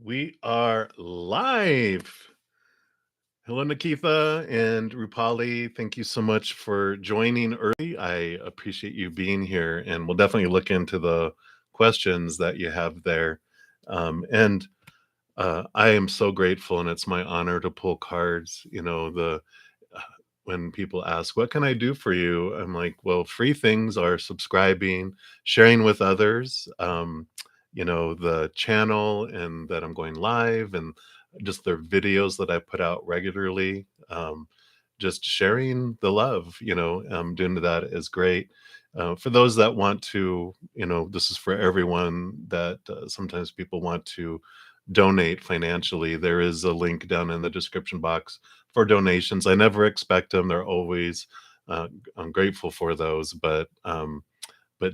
We are live. Hello, Nikitha and Rupali. Thank you so much for joining early. I appreciate you being here, and we'll definitely look into the questions that you have there. And I am so grateful, and it's my honor to pull cards. Uh, when people ask, "What can I do for you?" I'm like, "Well, free things are subscribing, sharing with others." The channel and that I'm going live and just their videos that I put out regularly. Just sharing the love, doing that is great. For those that want to, this is for everyone that sometimes people want to donate financially. There is a link down in the description box for donations. I never expect them. They're always, I'm grateful for those, but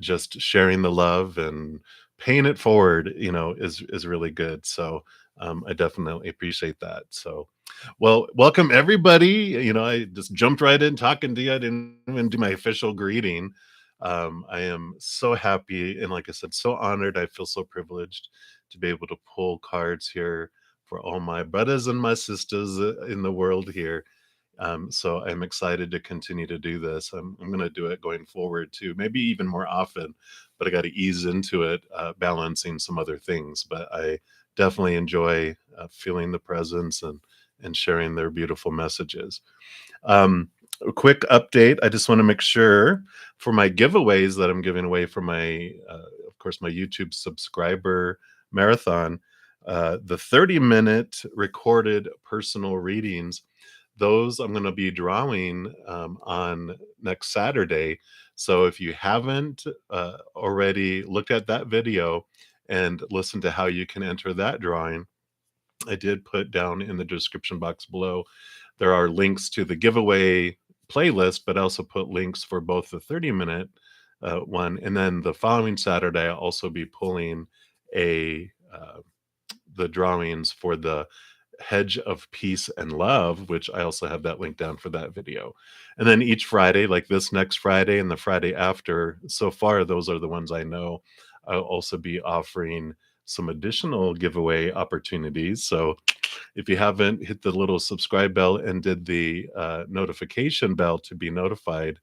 just sharing the love and paying it forward, is really good. So I definitely appreciate that. So, well, welcome everybody. I just jumped right in talking to you. I didn't even do my official greeting. I am so happy and, like I said, so honored. I feel so privileged to be able to pull cards here for all my brothers and my sisters in the world here. So I'm excited to continue to do this. I'm going to do it going forward too, maybe even more often, but I got to ease into it, balancing some other things. But I definitely enjoy feeling the presence and sharing their beautiful messages. A quick update. I just want to make sure for my giveaways that I'm giving away for of course, my YouTube subscriber marathon, the 30-minute recorded personal readings, those I'm going to be drawing on next Saturday. So if you haven't already looked at that video and listened to how you can enter that drawing, I did put down in the description box below. There are links to the giveaway playlist, but I also put links for both the 30-minute one. And then the following Saturday, I'll also be pulling the drawings for the Hedge of Peace and Love, which I also have that link down for that video. And then each Friday, like this next Friday and the Friday after, so far, those are the ones I know. I'll also be offering some additional giveaway opportunities. So if you haven't hit the little subscribe bell and did the notification bell to be notified,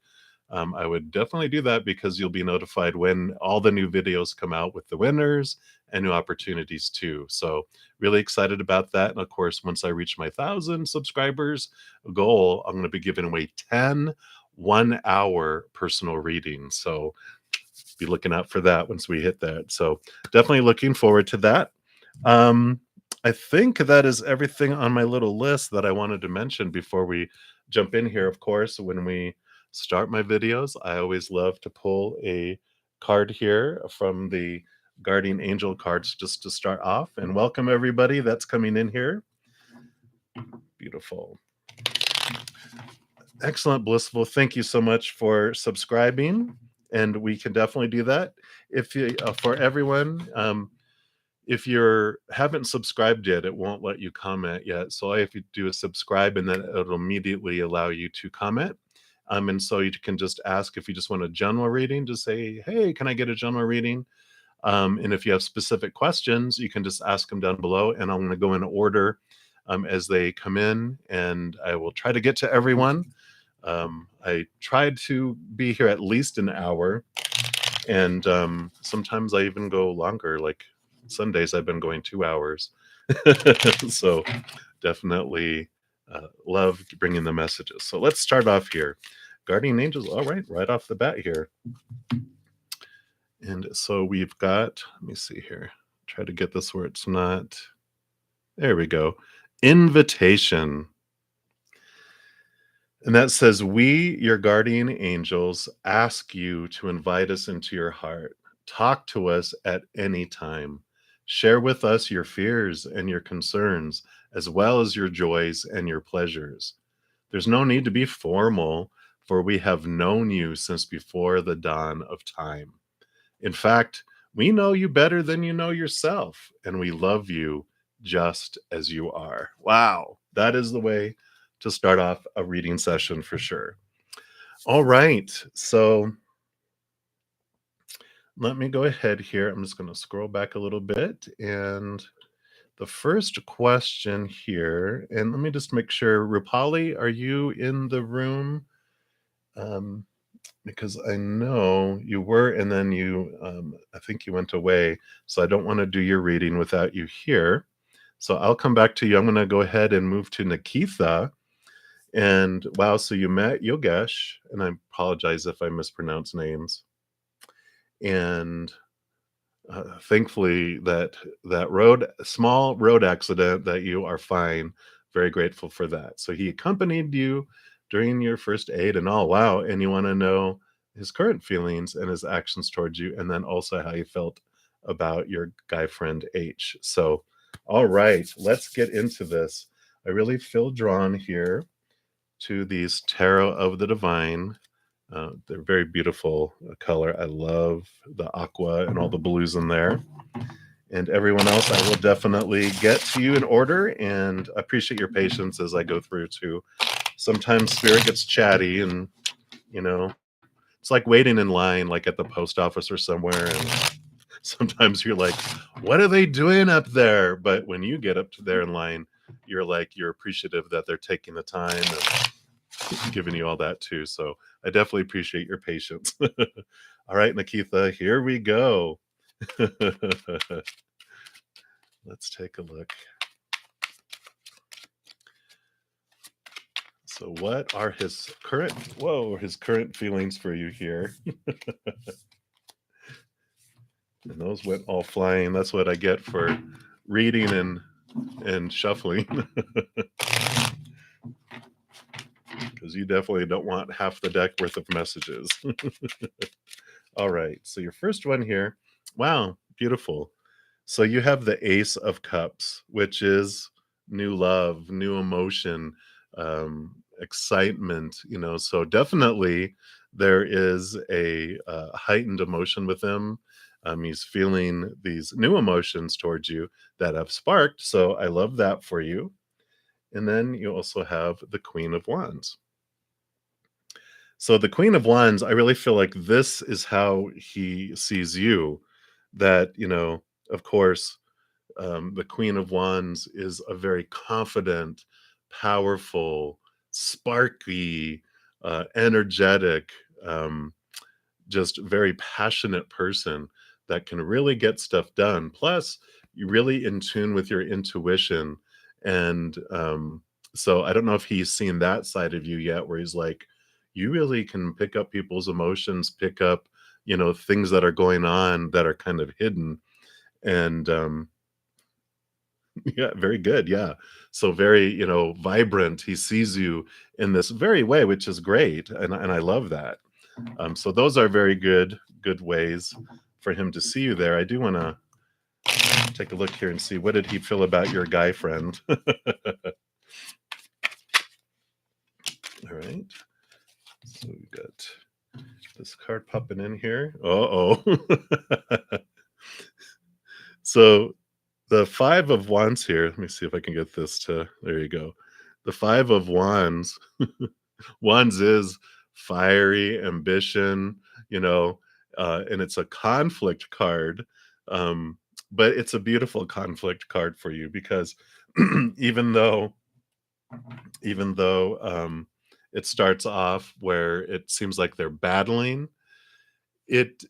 I would definitely do that because you'll be notified when all the new videos come out with the winners and new opportunities too. So really excited about that. And of course, once I reach my 1,000 subscribers goal, I'm going to be giving away 10 1-hour personal readings. So be looking out for that once we hit that. So definitely looking forward to that. I think that is everything on my little list that I wanted to mention before we jump in here. Of course, when we start my videos, I always love to pull a card here from the Guardian Angel cards just to start off. And welcome everybody that's coming in here. Beautiful. Excellent, Blissful. Thank you so much for subscribing. And we can definitely do that. If you, for everyone, if you haven't subscribed yet, it won't let you comment yet. So all you have to do is subscribe, and then it'll immediately allow you to comment. And so you can just ask if you just want a general reading, just say, hey, can I get a general reading? And if you have specific questions, you can just ask them down below, and I'm going to go in order as they come in, and I will try to get to everyone. I tried to be here at least an hour, and sometimes I even go longer, like Sundays I've been going 2 hours. So definitely love bringing the messages. So let's start off here. Guardian Angels, all right off the bat here. And so we've got, let me see here, try to get this where it's not, there we go, invitation. And that says, we, your guardian angels, ask you to invite us into your heart. Talk to us at any time. Share with us your fears and your concerns, as well as your joys and your pleasures. There's no need to be formal, for we have known you since before the dawn of time. In fact, we know you better than you know yourself, and we love you just as you are. Wow, that is the way to start off a reading session for sure. All right, so let me go ahead here. I'm just going to scroll back a little bit and The first question here, and let me just make sure, Rupali, are you in the room? Um, because I know you were, and then I think you went away. So I don't want to do your reading without you here. So I'll come back to you. I'm going to go ahead and move to Nikitha. And wow, so you met Yogesh, and I apologize if I mispronounce names. And thankfully, that small road accident, that you are fine. Very grateful for that. So he accompanied you during your first aid and all. Wow. And you want to know his current feelings and his actions towards you, and then also how you felt about your guy friend H. So, all right, let's get into this. I really feel drawn here to these Tarot of the Divine. They're very beautiful color. I love the aqua and all the blues in there. And everyone else, I will definitely get to you in order, and I appreciate your patience as I go through too. Sometimes spirit gets chatty, and you know, it's like waiting in line, like at the post office or somewhere. And sometimes you're like, what are they doing up there? But when you get up to there in line, you're appreciative that they're taking the time and giving you all that too. So I definitely appreciate your patience. All right, Nikitha, here we go. Let's take a look. So what are his current feelings for you here? And those went all flying. That's what I get for reading and shuffling. Because you definitely don't want half the deck worth of messages. All right. So your first one here. Wow, beautiful. So you have the Ace of Cups, which is new love, new emotion, excitement, So definitely there is a heightened emotion with him. He's feeling these new emotions towards you that have sparked. So I love that for you. And then you also have the Queen of Wands. So the Queen of Wands, I really feel like this is how he sees you. That, of course, the Queen of Wands is a very confident, powerful, sparky, energetic, just very passionate person that can really get stuff done. Plus, you're really in tune with your intuition. And so I don't know if he's seen that side of you yet, where he's like, you really can pick up people's emotions, pick up, things that are going on that are kind of hidden. And yeah, very good. Yeah. So very, vibrant. He sees you in this very way, which is great. And I love that. So those are very good ways for him to see you there. I do want to take a look here and see, what did he feel about your guy friend? All right. So we got this card popping in here. Uh-oh. So the Five of Wands here, let me see if I can get this to, there you go. The Five of Wands. Wands is fiery ambition, and it's a conflict card. Um, but it's a beautiful conflict card for you, because even though it starts off where it seems like they're battling, it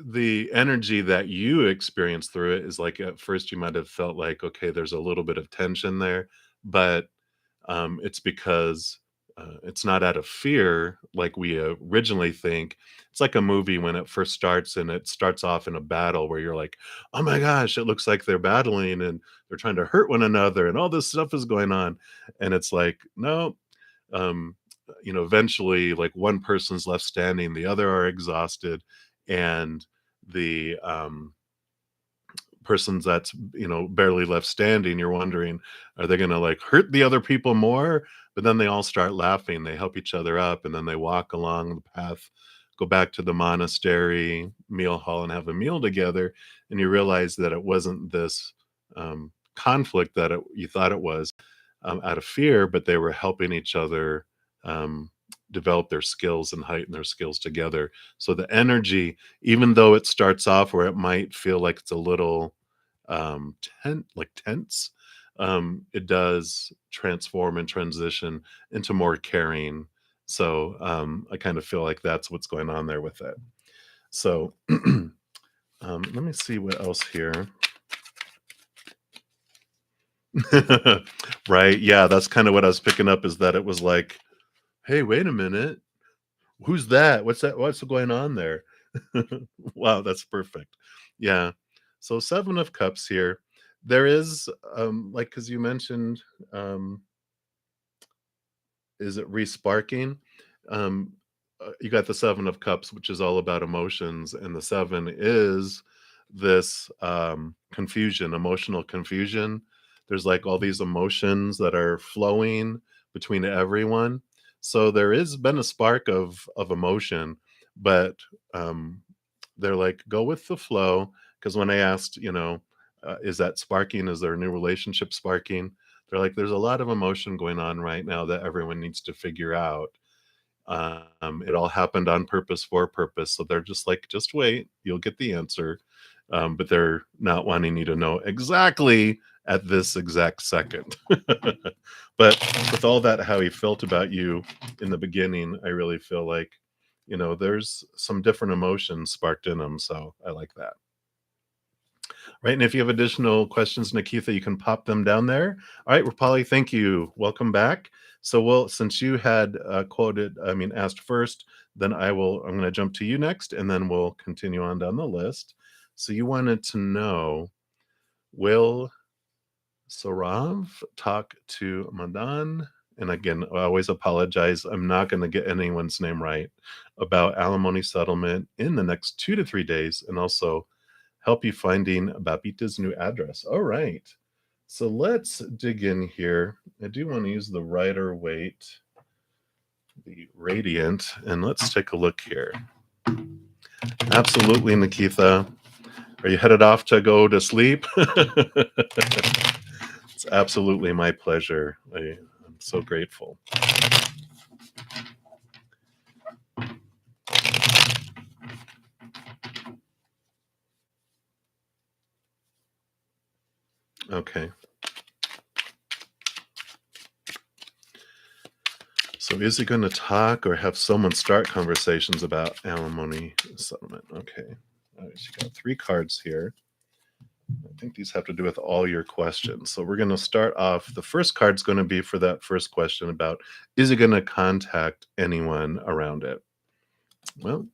the energy that you experience through it is like, at first you might have felt like, okay, there's a little bit of tension there, but it's because it's not out of fear like we originally think. It's like a movie when it first starts, and it starts off in a battle where you're like, oh my gosh, it looks like they're battling and they're trying to hurt one another and all this stuff is going on. And it's like, no, um, eventually, like, one person's left standing, the other are exhausted, and the persons that's barely left standing, you're wondering, are they going to like hurt the other people more? But then they all start laughing, they help each other up, and then they walk along the path, go back to the monastery meal hall and have a meal together. And you realize that it wasn't this conflict that you thought it was, out of fear, but they were helping each other um, develop their skills and heighten their skills together. So the energy, even though it starts off where it might feel like it's a little um, like tense, it does transform and transition into more caring. So I kind of feel like that's what's going on there with it. So let me see what else here. Right. Yeah, that's kind of what I was picking up, is that it was like, hey, wait a minute. Who's that? What's that? What's going on there? Wow, that's perfect. Yeah. So 7 of cups here. There is like, cuz you mentioned, is it resparking? Um you got the 7 of cups, which is all about emotions, and the 7 is this confusion, emotional confusion. There's like all these emotions that are flowing between everyone. So there is been a spark of emotion, but um they're like, go with the flow. Because when I asked, is that sparking? Is there a new relationship sparking? They're like, there's a lot of emotion going on right now that everyone needs to figure out. It all happened on purpose for purpose. So they're just like, just wait, you'll get the answer. But they're not wanting you to know exactly at this exact second. But with all that, how he felt about you in the beginning, I really feel like, there's some different emotions sparked in him. So I like that. Right. And if you have additional questions, Nikitha, you can pop them down there. All right, Rapali, thank you. Welcome back. So, well, since you had asked first, then I'm going to jump to you next, and then we'll continue on down the list. So, you wanted to know, will Sarav talk to Madan? And again, I always apologize. I'm not going to get anyone's name right, about alimony settlement in the next 2 to 3 days, and also help you finding Babita's new address. All right. So let's dig in here. I do want to use the Rider Waite, the Radiant, and let's take a look here. Absolutely, Nikitha. Are you headed off to go to sleep? It's absolutely my pleasure. I'm so grateful. Okay. So is he going to talk or have someone start conversations about alimony settlement? Okay. All right, so you got 3 cards here. I think these have to do with all your questions. So we're going to start off. The first card's going to be for that first question about, is he going to contact anyone around it? Well,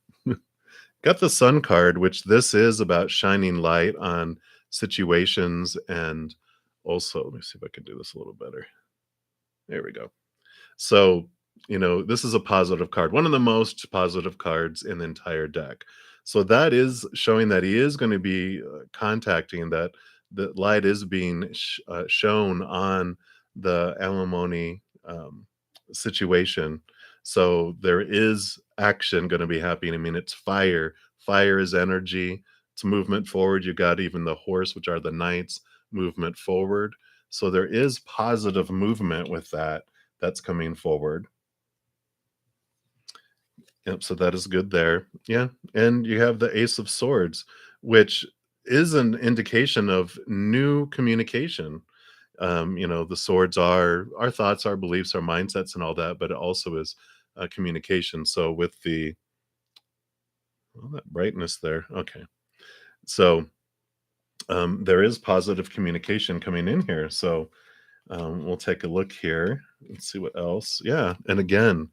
got the Sun card, which this is about shining light on situations. And also, let me see if I can do this a little better. There we go. So, this is a positive card, one of the most positive cards in the entire deck. So that is showing that he is going to be contacting, that the light is being shown on the alimony situation. So there is action going to be happening. I mean, it's fire. Fire is energy. It's movement forward. You got even the horse, which are the knights, movement forward. So there is positive movement with that that's coming forward. Yep, so that is good there. Yeah, and you have the Ace of Swords, which is an indication of new communication. The swords are our thoughts, our beliefs, our mindsets, and all that, but it also is communication. So with the that brightness there, okay. So there is positive communication coming in here. So we'll take a look here and see what else. Yeah, and again,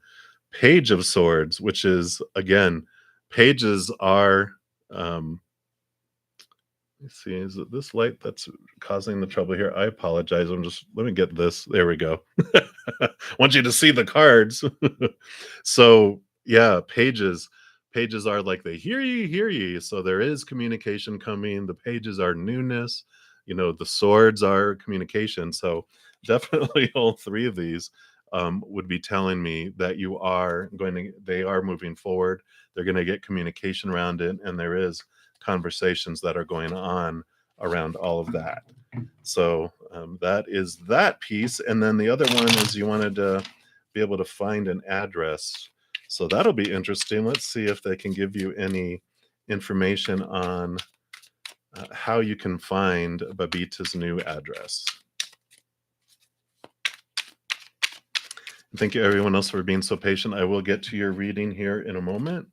Page of Swords, which is, again, pages are, let's see, is it this light that's causing the trouble here? I apologize. Let me get this. There we go. Want you to see the cards. So, yeah, pages are like, they hear you, hear you. So there is communication coming. The pages are newness. The swords are communication. So definitely all 3 of these would be telling me that they are moving forward. They're going to get communication around it, and there is conversations that are going on around all of that. So that is that piece. And then the other one is, you wanted to be able to find an address. So that'll be interesting. Let's see if they can give you any information on how you can find Babita's new address. Thank you, everyone else, for being so patient. I will get to your reading here in a moment.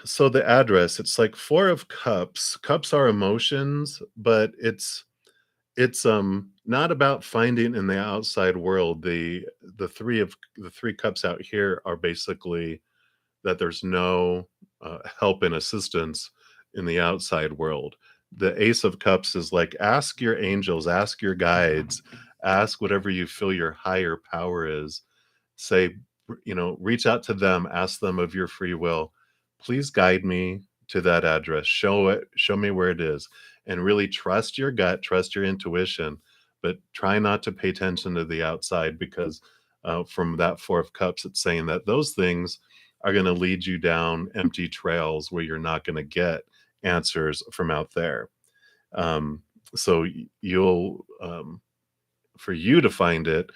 So the address, it's like 4 of cups. Cups are emotions, but it's not about finding in the outside world. The 3 cups out here are basically that there's no help and assistance in the outside world. The Ace of Cups is like, ask your angels, ask your guides, ask whatever you feel your higher power is. Say, reach out to them, ask them of your free will. Please guide me to that address. Show me where it is. And really trust your gut, trust your intuition, but try not to pay attention to the outside because from that 4 of Cups, it's saying that those things are going to lead you down empty trails where you're not going to get answers from out there. Um, so you'll for you to find it,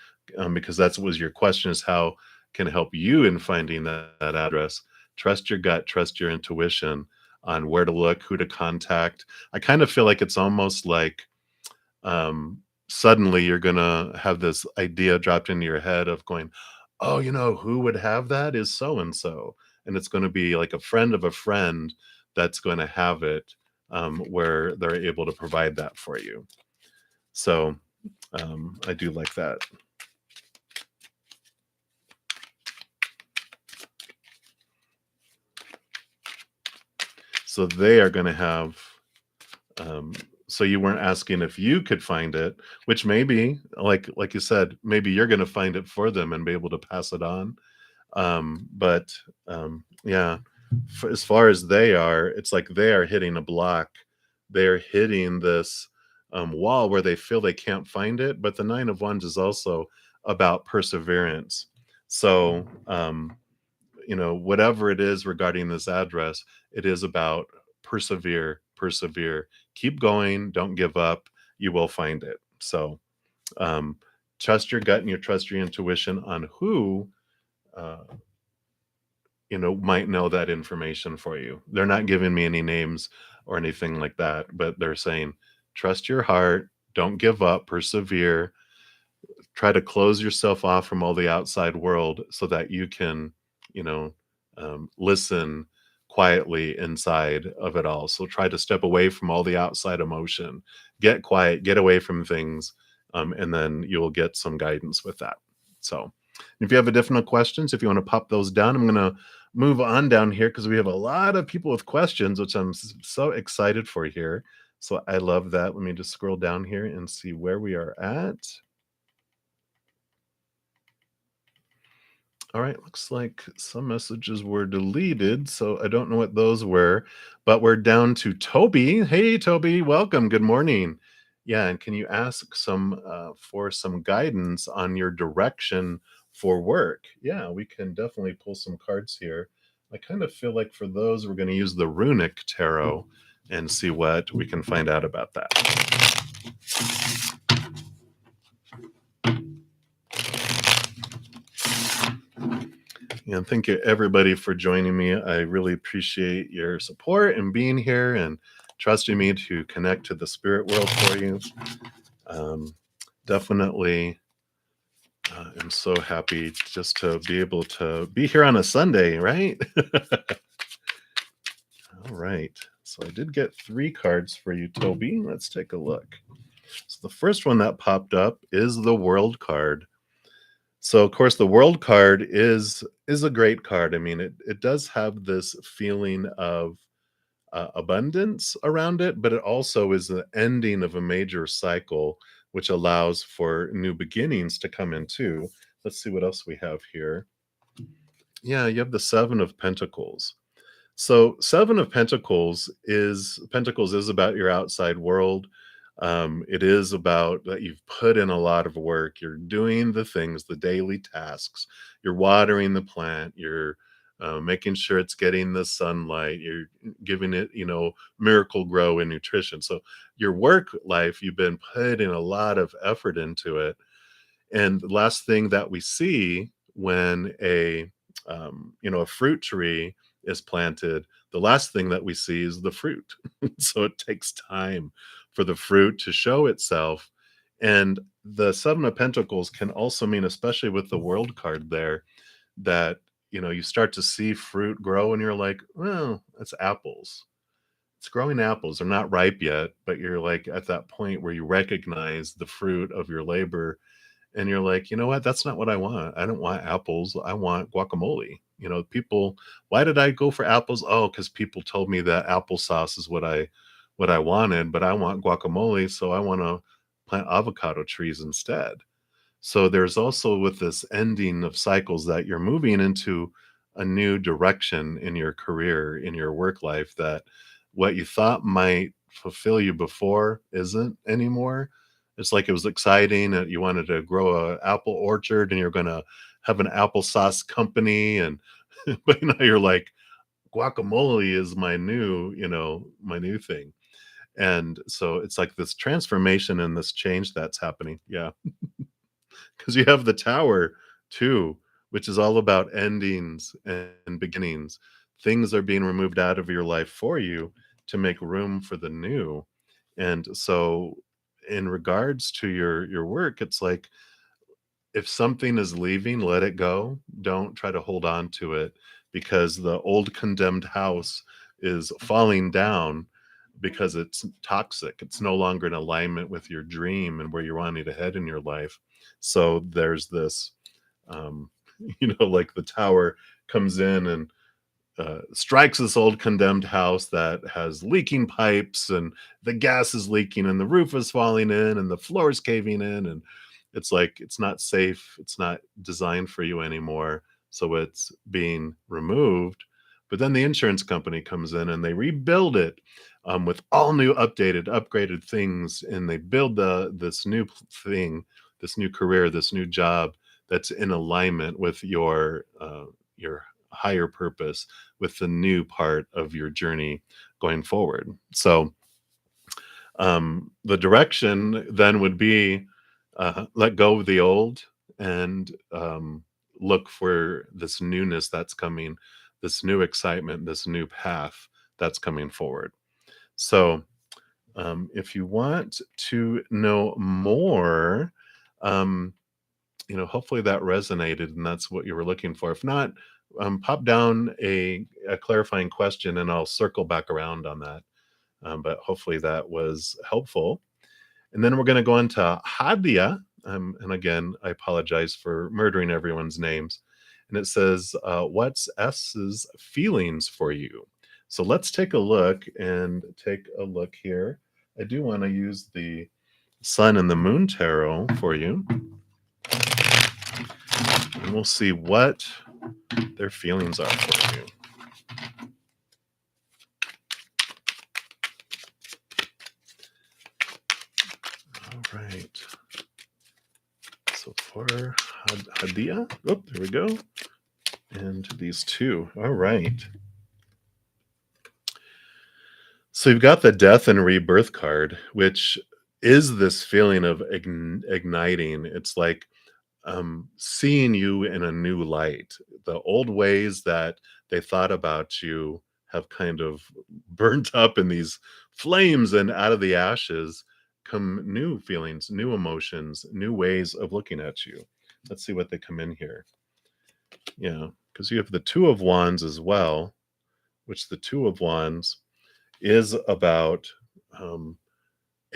because that's was your question, is how can it help you in finding that address. Trust your gut, trust your intuition on where to look, who to contact. I kind of feel like it's almost like suddenly you're gonna have this idea dropped into your head of going, oh, who would have that is so and so, and it's going to be like a friend of a friend that's going to have it, where they're able to provide that for you. So I do like that. So they are going to have. Um, so you weren't asking if you could find it, which maybe, like you said, maybe you're going to find it for them and be able to pass it on. But yeah, as far as they are, it's like they are hitting a block. They're hitting this wall where they feel they can't find it. But the Nine of Wands is also about perseverance. So whatever it is regarding this address, it is about persevere, persevere, keep going, don't give up. You will find it. So um, trust your gut and trust your intuition on who uh, might know that information for you. They're not giving me any names or anything like that, but they're saying trust your heart, don't give up, persevere, try to close yourself off from all the outside world so that you can, you know, listen quietly inside of it all. So try to step away from all the outside emotion, get quiet, get away from things, and then you'll get some guidance with that. So, if you have additional questions, if you want to pop those down, I'm going to move on down here because we have a lot of people with questions, which I'm so excited for here. So I love that. Let me just scroll down here and see where we are at. All right, looks like some messages were deleted, so I don't know what those were, but we're down to Toby. Hey, Toby, welcome. Good morning. Yeah, and can you ask for some guidance on your direction for work? Yeah, we can definitely pull some cards here. I kind of feel like for those, we're going to use the runic tarot and see what we can find out about that. And thank you, everybody, for joining me. I really appreciate your support and being here and trusting me to connect to the spirit world for you. Um, Definitely am so happy just to be able to be here on a Sunday, right? All right. So I did get 3 cards for you, Toby. Let's take a look. So the first one that popped up is the World card. So of course the World card is a great card. I mean, it does have this feeling of abundance around it, but it also is the ending of a major cycle, which allows for new beginnings to come in too. Let's see what else we have here. Yeah, you have the Seven of Pentacles. So Seven of Pentacles is about your outside world. It is about that you've put in a lot of work. You're doing the things, the daily tasks. You're watering the plant. You're making sure it's getting the sunlight. You're giving it, miracle grow and nutrition. So your work life, you've been putting a lot of effort into it. And the last thing that we see when a fruit tree is planted, the last thing that we see is the fruit. So it takes time for the fruit to show itself. And the Seven of Pentacles can also mean, especially with the World card there, that you start to see fruit grow and you're like, well, it's apples. It's growing apples. They're not ripe yet, but you're like at that point where you recognize the fruit of your labor and you're like, you know what? That's not what I want. I don't want apples. I want guacamole. People, why did I go for apples? Oh, because people told me that applesauce is what I wanted, but I want guacamole, so I want to plant avocado trees instead. So there's also with this ending of cycles that you're moving into a new direction in your career, in your work life, that what you thought might fulfill you before isn't anymore. It's like it was exciting and you wanted to grow a apple orchard and you're going to have an applesauce company and but you're like guacamole is my new thing. And so it's like this transformation and this change that's happening. Yeah. Because you have the tower too, which is all about endings and beginnings. Things are being removed out of your life for you to make room for the new. And so in regards to your work, it's like if something is leaving, let it go. Don't try to hold on to it because the old condemned house is falling down because it's toxic. It's no longer in alignment with your dream and where you're wanting to head in your life. So there's this, um, like the tower comes in and strikes this old condemned house that has leaking pipes and the gas is leaking and the roof is falling in and the floor is caving in and it's like it's not safe, it's not designed for you anymore, so it's being removed. But then the insurance company comes in and they rebuild it, with all new updated upgraded things, and they build this new thing, this new career, this new job that's in alignment with your higher purpose, with the new part of your journey going forward. So the direction then would be let go of the old and look for this newness that's coming, this new excitement, this new path that's coming forward. So if you want to know more, um, hopefully that resonated and that's what you were looking for. If not, pop down a clarifying question and I'll circle back around on that. But hopefully that was helpful. And then we're going to go into Hadia. And again, I apologize for murdering everyone's names. And it says, what's S's feelings for you? So let's take a look here. I do want to use the Sun and the Moon Tarot for you. And we'll see what their feelings are for you. All right. So for Hadia, oh, there we go. And these two. All right. So you've got the Death and Rebirth card, which is this feeling of igniting. It's like seeing you in a new light. The old ways that they thought about you have kind of burnt up in these flames, and out of the ashes come new feelings, new emotions, new ways of looking at you. Let's see what they come in here. Yeah, because you have the Two of Wands as well, which the Two of Wands is about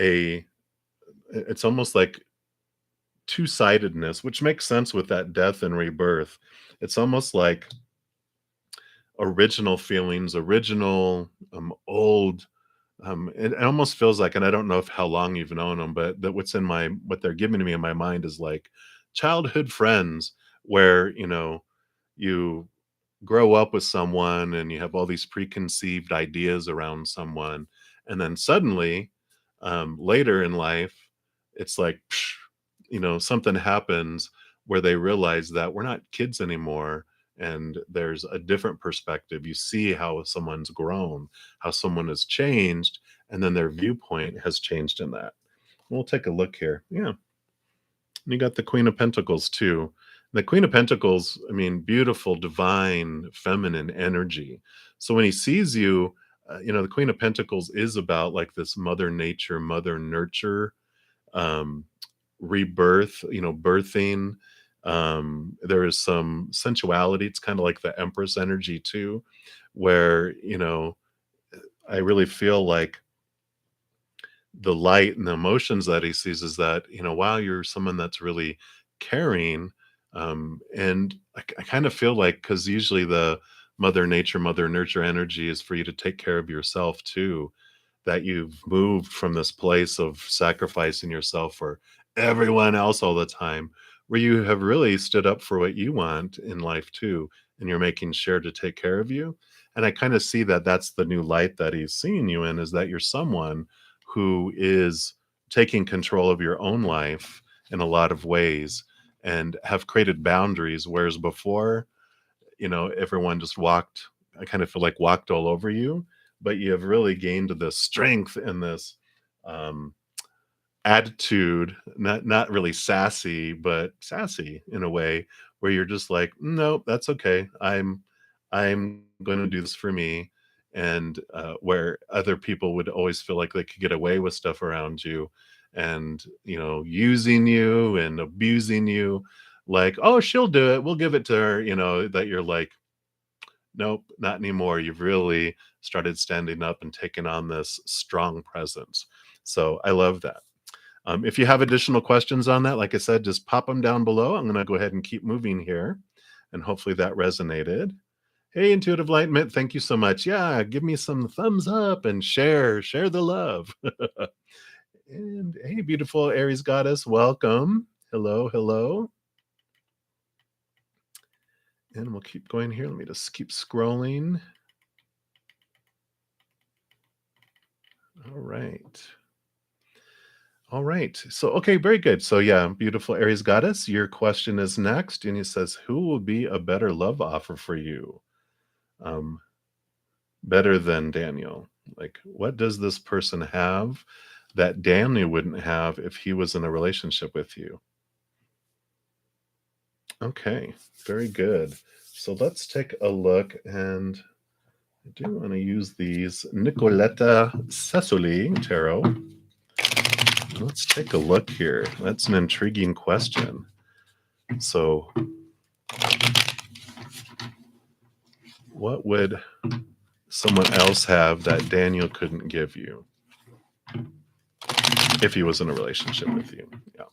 a it's almost like two-sidedness, which makes sense with that death and rebirth. It's almost like original feelings, original, old. It almost feels like, and I don't know if how long you've known them, but that what they're giving to me in my mind is like childhood friends, where you grow up with someone and you have all these preconceived ideas around someone, and then suddenly, later in life, it's like, psh, something happens where they realize that we're not kids anymore and there's a different perspective. You see how someone's grown, how someone has changed, and then their viewpoint has changed in that. We'll take a look here. Yeah. You got the Queen of Pentacles too. The Queen of Pentacles, I mean, beautiful, divine, feminine energy. So when he sees you, the Queen of Pentacles is about like this mother nature, mother nurture, um, rebirth, birthing. There is some sensuality. It's kind of like the Empress energy too, where, I really feel like the light and the emotions that he sees is that, wow, you're someone that's really caring. And I kind of feel like, because usually the mother nature, mother nurture energy is for you to take care of yourself too, that you've moved from this place of sacrificing yourself for everyone else all the time, where you have really stood up for what you want in life too, and you're making sure to take care of you. And I kind of see that that's the new light that he's seeing you in, is that you're someone who is taking control of your own life in a lot of ways and have created boundaries, whereas before, everyone just walked, I kind of feel like walked all over you, but you have really gained this strength and this um, attitude, not really sassy, but sassy in a way, where you're just like, nope, that's okay. I'm going to do this for me. And where other people would always feel like they could get away with stuff around you, and using you and abusing you, like, oh, she'll do it, we'll give it to her, that you're like, nope, not anymore. You've really started standing up and taking on this strong presence. So I love that. If you have additional questions on that, like I said, just pop them down below. I'm going to go ahead and keep moving here, and hopefully that resonated. Hey, Intuitive Enlightenment, thank you so much. Yeah, give me some thumbs up and share the love. And hey, beautiful Aries goddess, welcome. Hello, hello. And we'll keep going here. Let me just keep scrolling. All right. All right. So, okay, very good. So, yeah, beautiful Aries goddess, your question is next. And it says, who will be a better love offer for you? Um, Better than Daniel. Like, what does this person have that Daniel wouldn't have if he was in a relationship with you? Okay, very good. So, let's take a look. And I do want to use these Nicoletta Cecily tarot. Let's take a look here. That's an intriguing question. So, what would someone else have that Daniel couldn't give you if he was in a relationship with you? Yeah.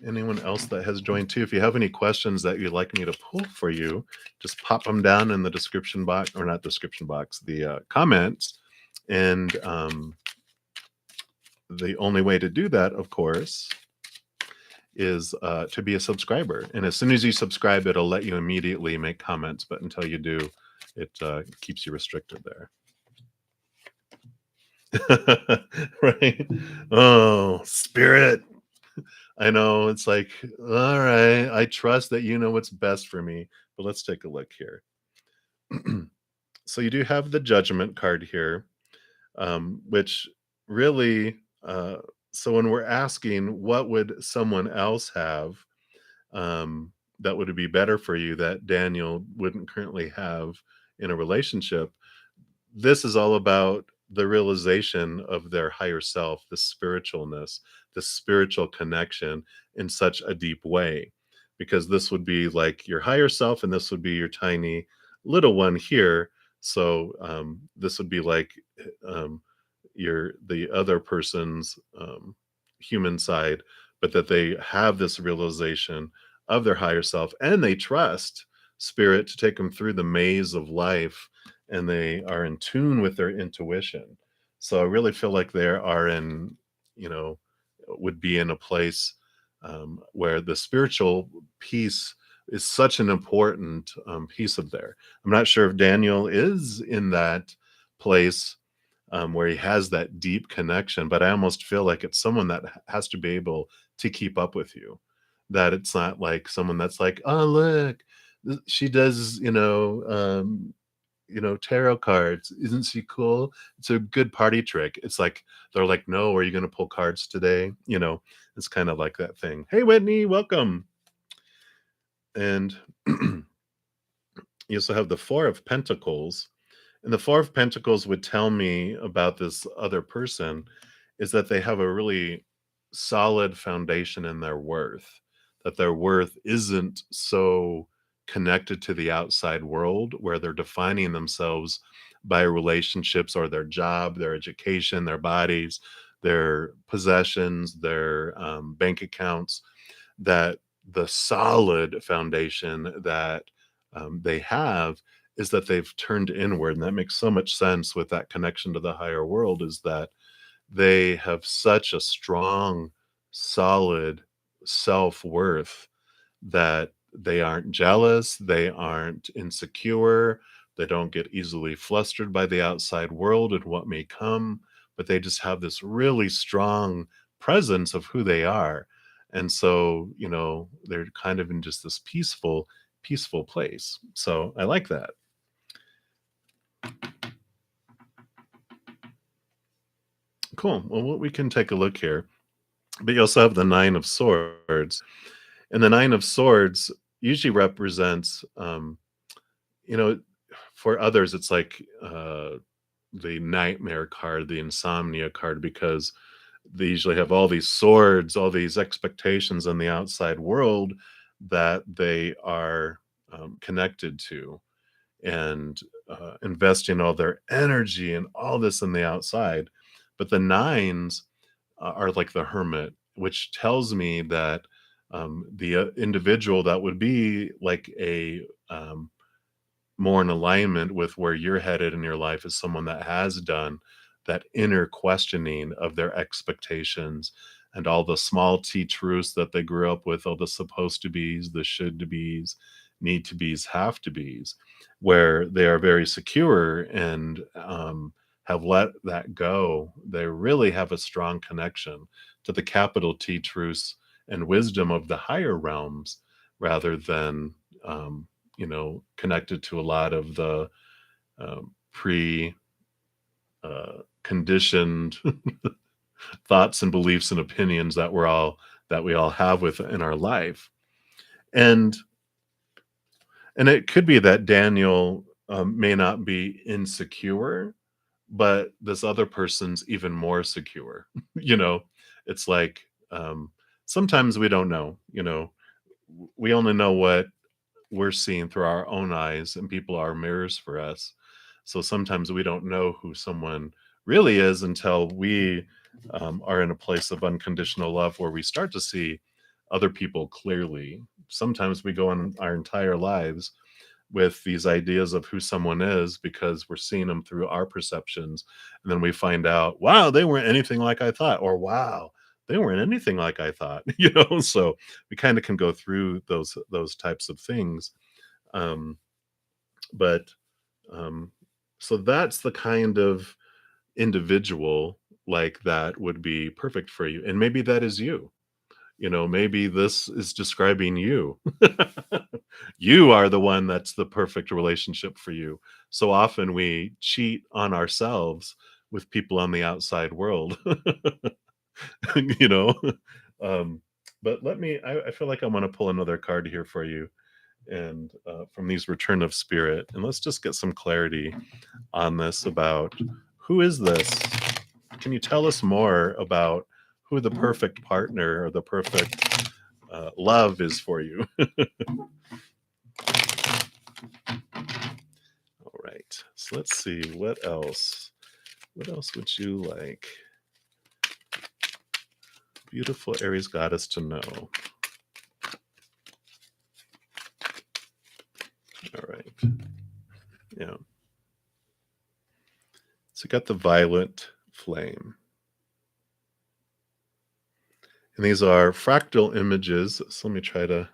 Anyone else that has joined too, if you have any questions that you'd like me to pull for you, just pop them down in the description box, or not description box, the comments. And the only way to do that, of course, is to be a subscriber. And as soon as you subscribe, it'll let you immediately make comments. But until you do, it keeps you restricted there. Right? Oh, spirit. I know, it's like, all right, I trust that you know what's best for me. But let's take a look here. So you do have the Judgment card here, which really, so when we're asking what would someone else have, that would be better for you that Daniel wouldn't currently have in a relationship, this is all about the realization of their higher self, the spiritualness, the spiritual connection in such a deep way. Because this would be like your higher self, and this would be your tiny little one here. So this would be like um, the other person's human side, but that they have this realization of their higher self, and they trust spirit to take them through the maze of life, and they are in tune with their intuition. So I really feel like they are in, you know, would be in a place where the spiritual piece is such an important piece of there. I'm not sure if Daniel is in that place where he has that deep connection, but I almost feel like it's someone that has to be able to keep up with you. That it's not like someone that's like, oh, look, she does, tarot cards. Isn't she cool? It's a good party trick. It's like they're like, no, are you going to pull cards today? It's kind of like that thing. Hey, Whitney, welcome. And you also have the Four of Pentacles. And the Four of Pentacles would tell me about this other person is that they have a really solid foundation in their worth, that their worth isn't so connected to the outside world where they're defining themselves by relationships or their job, their education, their bodies, their possessions, their bank accounts, that the solid foundation that they have is that they've turned inward. And that makes so much sense with that connection to the higher world, is that they have such a strong, solid self-worth that they aren't jealous, they aren't insecure, they don't get easily flustered by the outside world and what may come, but they just have this really strong presence of who they are. And so, they're kind of in just this peaceful place. So I like that. Cool. Well, we can take a look here. But you also have the Nine of Swords. And the Nine of Swords usually represents, you know, for others, it's like the nightmare card, the insomnia card, because they usually have all these swords, all these expectations in the outside world that they are connected to, and investing all their energy and all this in the outside. But the nines are like the hermit, which tells me that the individual that would be like a more in alignment with where you're headed in your life is someone that has done that inner questioning of their expectations and all the small t truths that they grew up with, all the supposed to be's, the should to be's, need to be's, have to be's, where they are very secure and have let that go. They really have a strong connection to the capital T truths and wisdom of the higher realms rather than connected to a lot of the pre conditioned thoughts and beliefs and opinions that we all have within our life. And it could be that Daniel may not be insecure, but this other person's even more secure. It's like sometimes we don't know. We only know what we're seeing through our own eyes, and people are mirrors for us. So sometimes we don't know who someone really is until we are in a place of unconditional love where we start to see other people clearly. Sometimes we go on our entire lives with these ideas of who someone is because we're seeing them through our perceptions. And then we find out, wow, they weren't anything like I thought, or wow, they weren't anything like I thought, So we kind of can go through those types of things. Um, but so that's the kind of individual like that would be perfect for you. And maybe that is you. Maybe this is describing you. You are the one that's the perfect relationship for you. So often we cheat on ourselves with people on the outside world. you know um but I feel like I want to pull another card here for you, and from these Return of Spirit, and let's just get some clarity on this about who is this. Can you tell us more about who the perfect partner or the perfect love is for you? All right, so let's see, what else would you like beautiful Aries goddess to know? All right. Yeah. So got the violet flame. And these are fractal images. So let me try to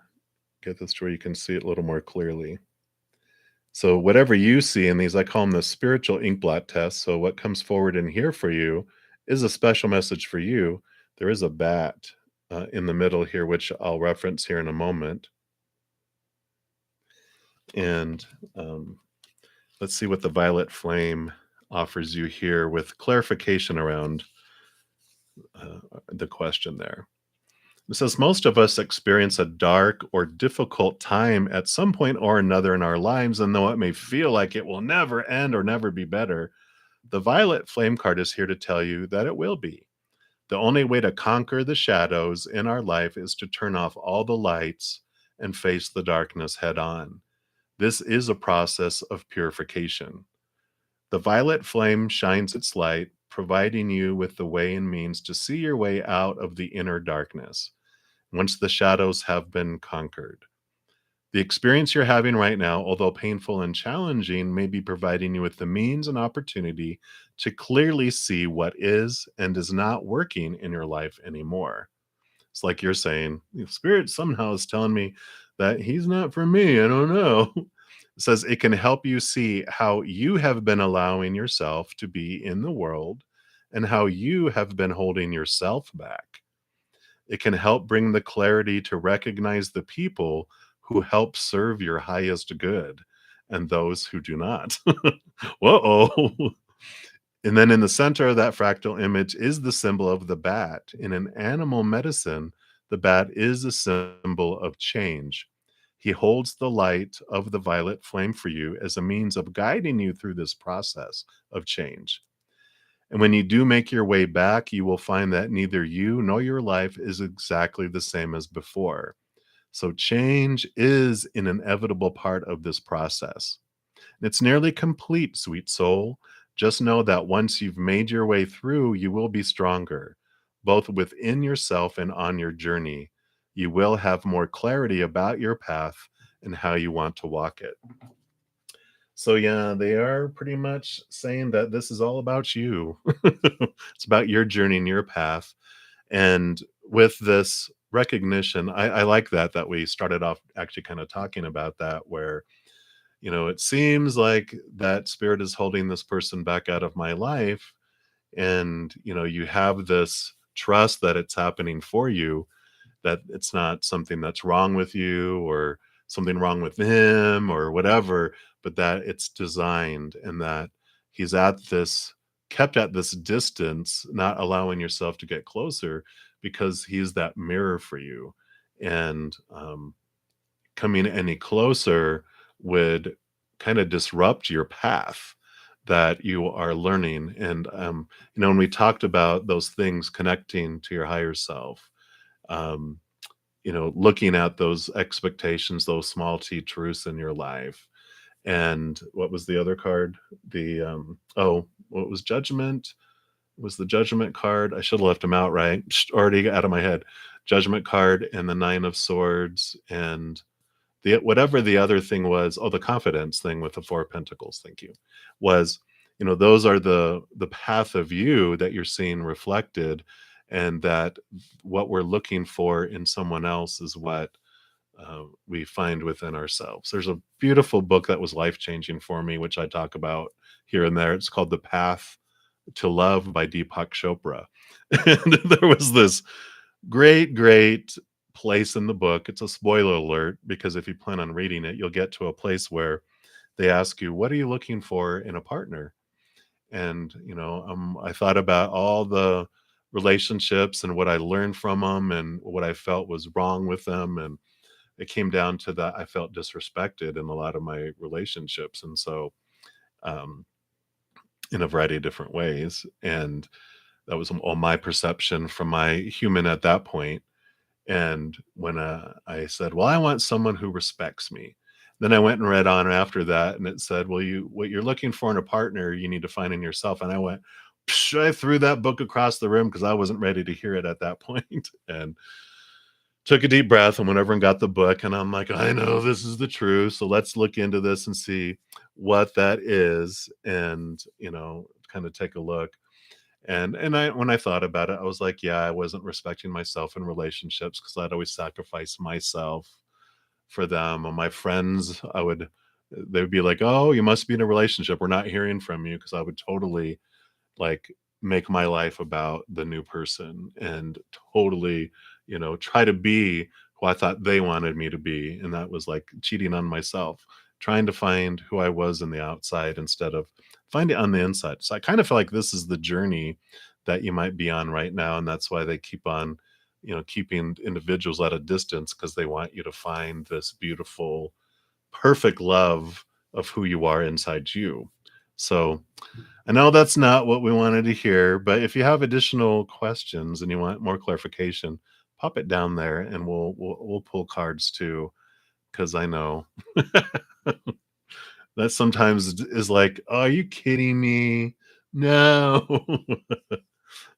get this to where you can see it a little more clearly. So whatever you see in these, I call them the spiritual ink blot test. So what comes forward in here for you is a special message for you. There is a bat in the middle here, which I'll reference here in a moment. And Let's see what the violet flame offers you here with clarification around the question there. It says most of us experience a dark or difficult time at some point or another in our lives, and though it may feel like it will never end or never be better, the violet flame card is here to tell you that it will be. The only way to conquer the shadows in our life is to turn off all the lights and face the darkness head on. This is a process of purification. The violet flame shines its light, providing you with the way and means to see your way out of the inner darkness once the shadows have been conquered. The experience you're having right now, although painful and challenging, may be providing you with the means and opportunity to clearly see what is and is not working in your life anymore. It's like you're saying, "The Spirit somehow is telling me that he's not for me. I don't know." It says it can help you see how you have been allowing yourself to be in the world and how you have been holding yourself back. It can help bring the clarity to recognize the people who help serve your highest good and those who do not. Whoa. And then in the center of that fractal image is the symbol of the bat. In an animal medicine, the bat is a symbol of change. He holds the light of the violet flame for you as a means of guiding you through this process of change. And when you do make your way back, you will find that neither you nor your life is exactly the same as before. So change is an inevitable part of this process. It's nearly complete, sweet soul. Just know that once you've made your way through, you will be stronger, both within yourself and on your journey. You will have more clarity about your path and how you want to walk it. So, yeah, they are pretty much saying that this is all about you. It's about your journey and your path. And with this recognition, I like that we started off actually kind of talking about that, where it seems like that spirit is holding this person back out of my life. And, you have this trust that it's happening for you, that it's not something that's wrong with you or something wrong with him or whatever, but that it's designed and that he's kept at this distance, not allowing yourself to get closer because he's that mirror for you. And coming any closer would kind of disrupt your path that you are learning. And when we talked about those things connecting to your higher self, um, looking at those expectations, those small t truths in your life. And what was the other card? What was judgment? Was the judgment card? I should have left them out, right? Already out of my head. Judgment card and the nine of swords and the whatever the other thing was, the confidence thing with the four of pentacles, thank you, was, those are the path of you that you're seeing reflected, and that what we're looking for in someone else is what we find within ourselves. There's a beautiful book that was life changing for me, which I talk about here and there. It's called The Path to Love by Deepak Chopra. And there was this great place in the book. It's a spoiler alert, because if you plan on reading it, you'll get to a place where they ask you, what are you looking for in a partner? And I thought about all the relationships and what I learned from them and what I felt was wrong with them, and it came down to that I felt disrespected in a lot of my relationships. And so um in a variety of different ways, and that was all my perception from my human at that point. And when I said, "Well, I want someone who respects me," then I went and read on after that, and it said, "Well, what you're looking for in a partner, you need to find in yourself." And I went, psh, I threw that book across the room because I wasn't ready to hear it at that point, and took a deep breath and went over and got the book. And I'm like, I know this is the truth, so let's look into this and see what that is, and kind of take a look. And I when I thought about it, I was like, yeah, I wasn't respecting myself in relationships because I'd always sacrifice myself for them. And my friends, they would be like, "Oh, you must be in a relationship. We're not hearing from you," because I would totally like make my life about the new person and totally, try to be who I thought they wanted me to be. And that was like cheating on myself. trying to find who I was in the outside instead of finding it on the inside. So I kind of feel like this is the journey that you might be on right now, and that's why they keep on, keeping individuals at a distance because they want you to find this beautiful, perfect love of who you are inside you. So I know that's not what we wanted to hear, but if you have additional questions and you want more clarification, pop it down there and we'll pull cards too, because I know that sometimes is like, "Oh, are you kidding me? No."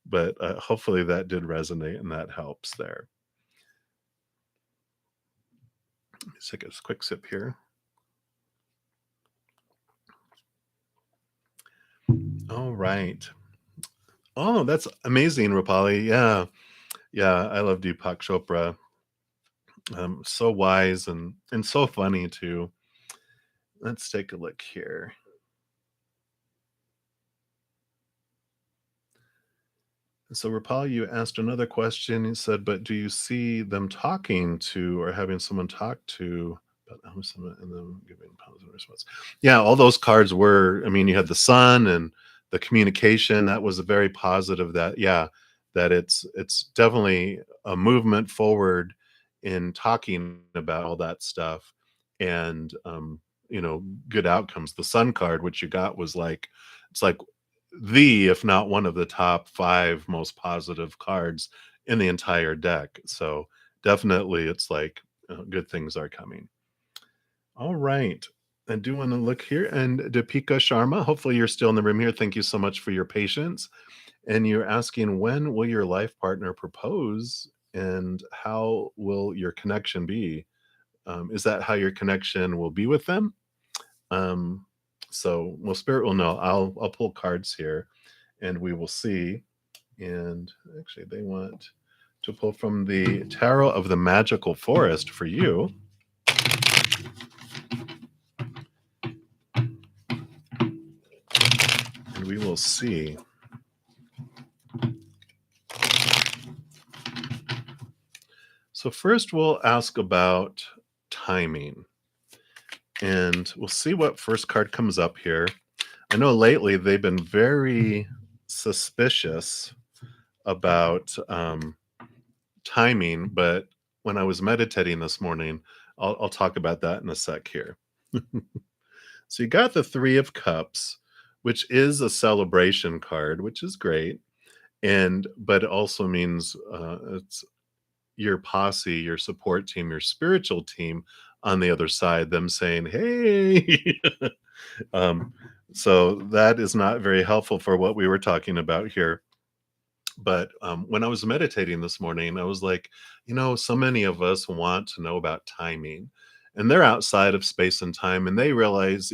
But hopefully that did resonate and that helps there. Let's take a quick sip here. All right. Oh, that's amazing, Rupali. Yeah. Yeah. I love Deepak Chopra. So wise and so funny too. Let's take a look here. So, Rapal, you asked another question. You said, "But do you see them talking to or having someone talk to?" But how someone and them giving positive response. Yeah, all those cards were. I mean, you had the sun and the communication. That was a very positive. That yeah, that it's definitely a movement forward in talking about all that stuff and good outcomes. The sun card, which you got, was like it's like if not one of the top 5 most positive cards in the entire deck. So, definitely it's like, good things are coming. All right. I do wanna look here, and Deepika Sharma, hopefully you're still in the room here. Thank you so much for your patience. And you're asking, "When will your life partner propose, and how will your connection be?" Is that how your connection will be with them? Um, well, Spirit will know. I'll pull cards here, and we will see. And actually, they want to pull from the Tarot of the Magical Forest for you. And we will see. So, first, we'll ask about timing. And we'll see what first card comes up here. I know lately they've been very suspicious about timing, but when I was meditating this morning, I'll talk about that in a sec here. So you got the 3 of Cups, which is a celebration card, which is great, but it also means, it's your posse, your support team, your spiritual team on the other side, them saying, "Hey." Um, so that is not very helpful for what we were talking about here. But when I was meditating this morning, I was like, so many of us want to know about timing, and they're outside of space and time, and they realize,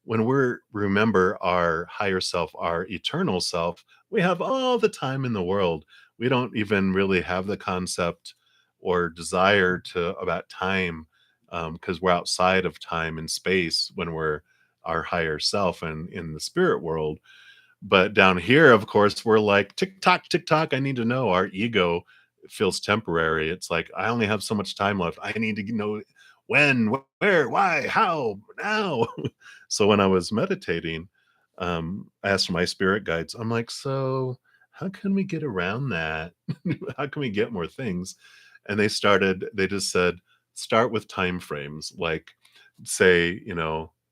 when we're remember our higher self, our eternal self, we have all the time in the world. We don't even really have the concept or desire to about time because we're outside of time and space when we're our higher self and in the spirit world. But down here, of course, we're like, tick tock, tick tock. I need to know. Our ego feels temporary. It's like, I only have so much time left. I need to know when, where, why, how, now. So when I was meditating, I asked my spirit guides, I'm like, so how can we get around that? How can we get more things? And they just said, start with time frames. Like, say,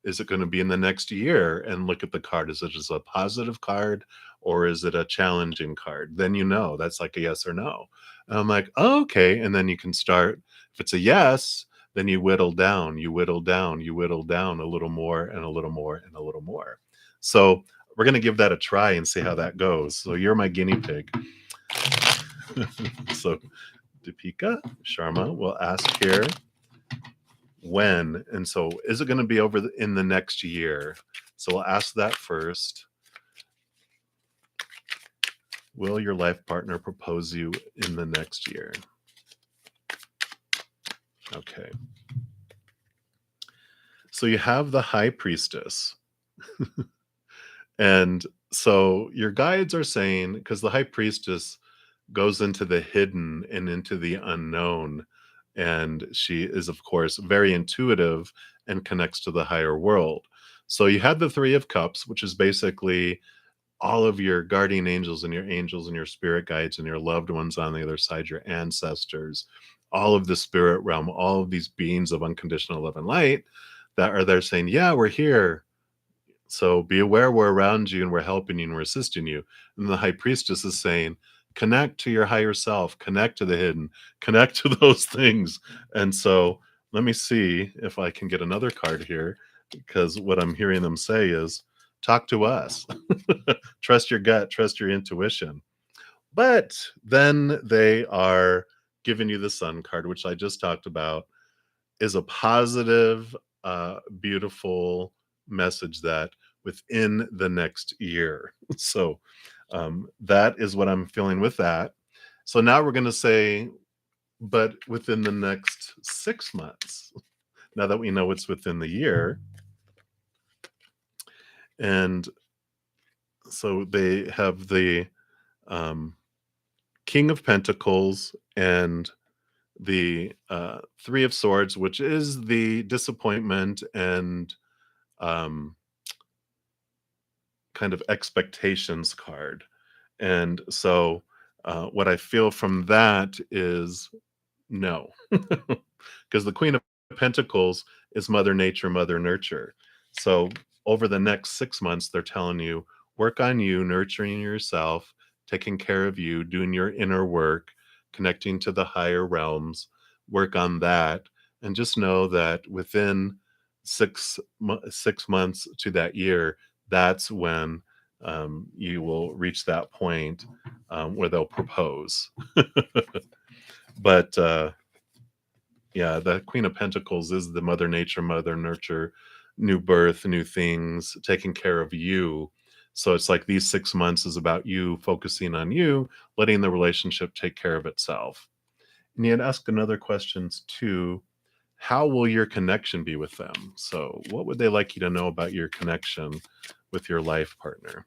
is it going to be in the next year? And look at the card. Is it just a positive card or is it a challenging card? Then that's like a yes or no. And I'm like, oh, okay. And then you can start. If it's a yes, then you whittle down, you whittle down, you whittle down a little more and a little more and a little more. So we're going to give that a try and see how that goes. So you're my guinea pig. So Deepika Sharma will ask here, when, and so is it going to be in the next year? So we'll ask that first. Will your life partner propose you in the next year? Okay. So you have the High Priestess. And so your guides are saying, because the High Priestess goes into the hidden and into the unknown, and she is, of course, very intuitive and connects to the higher world. So you had the Three of Cups, which is basically all of your guardian angels and your spirit guides and your loved ones on the other side, your ancestors, all of the spirit realm, all of these beings of unconditional love and light that are there saying, yeah, we're here. So be aware we're around you and we're helping you and we're assisting you. And the high priestess is saying, connect to your higher self, connect to the hidden, connect to those things. And so let me see if I can get another card here, because what I'm hearing them say is, talk to us. Trust your gut, trust your intuition. But then they are giving you the sun card, which I just talked about, is a positive, beautiful message that within the next year. So that is what I'm feeling with that. So now we're going to say, but within the next 6 months, now that we know it's within the year. And so they have the um, King of Pentacles and the Three of Swords, which is the disappointment and um, kind of expectations card. And so what I feel from that is no, because the Queen of Pentacles is Mother Nature, Mother Nurture. So over the next 6 months, they're telling you, work on you, nurturing yourself, taking care of you, doing your inner work, connecting to the higher realms, work on that. And just know that within 6 months to that year, that's when you will reach that point where they'll propose. But yeah, the Queen of Pentacles is the Mother Nature, Mother Nurture, new birth, new things, taking care of you. So it's like these 6 months is about you focusing on you, letting the relationship take care of itself. And you had asked another questions too. How will your connection be with them? So, what would they like you to know about your connection with your life partner?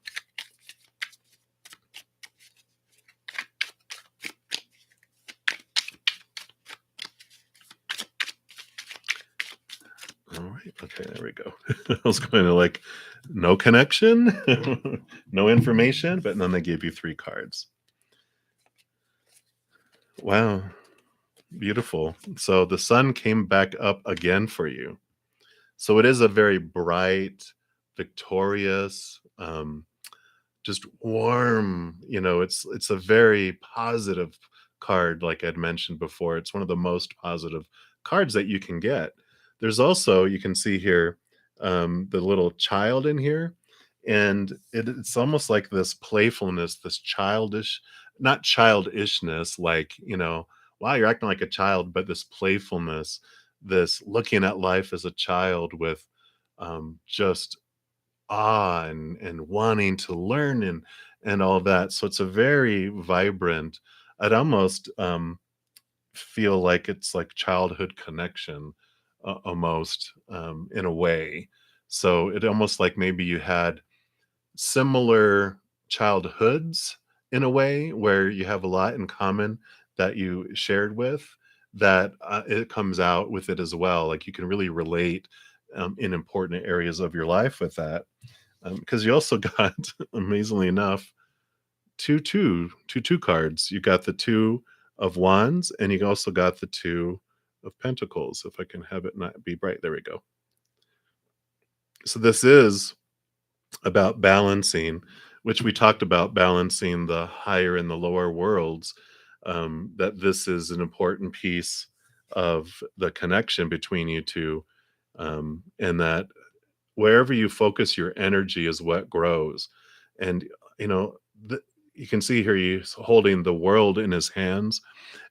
All right. Okay, there we go. I was going to like, no connection, no information, but then they gave you 3 cards. Wow. Beautiful. So the sun came back up again for you. So it is a very bright, victorious, just warm, it's a very positive card, like I'd mentioned before. It's one of the most positive cards that you can get. There's also, you can see here, the little child in here, and it's almost like this playfulness, this childish, not childishness, like, wow, you're acting like a child, but this playfulness, this looking at life as a child with just awe and wanting to learn and all of that. So it's a very vibrant. I'd almost feel like it's like childhood connection, almost in a way. So it almost like maybe you had similar childhoods in a way where you have a lot in common that you shared with, that it comes out with it as well. Like you can really relate in important areas of your life with that, because you also got, amazingly enough, two cards. You got the Two of Wands, and you also got the Two of Pentacles. If I can have it not be bright, there we go. So this is about balancing, which we talked about, balancing the higher and the lower worlds. That this is an important piece of the connection between you two, and that wherever you focus your energy is what grows. And you know you can see here he's holding the world in his hands,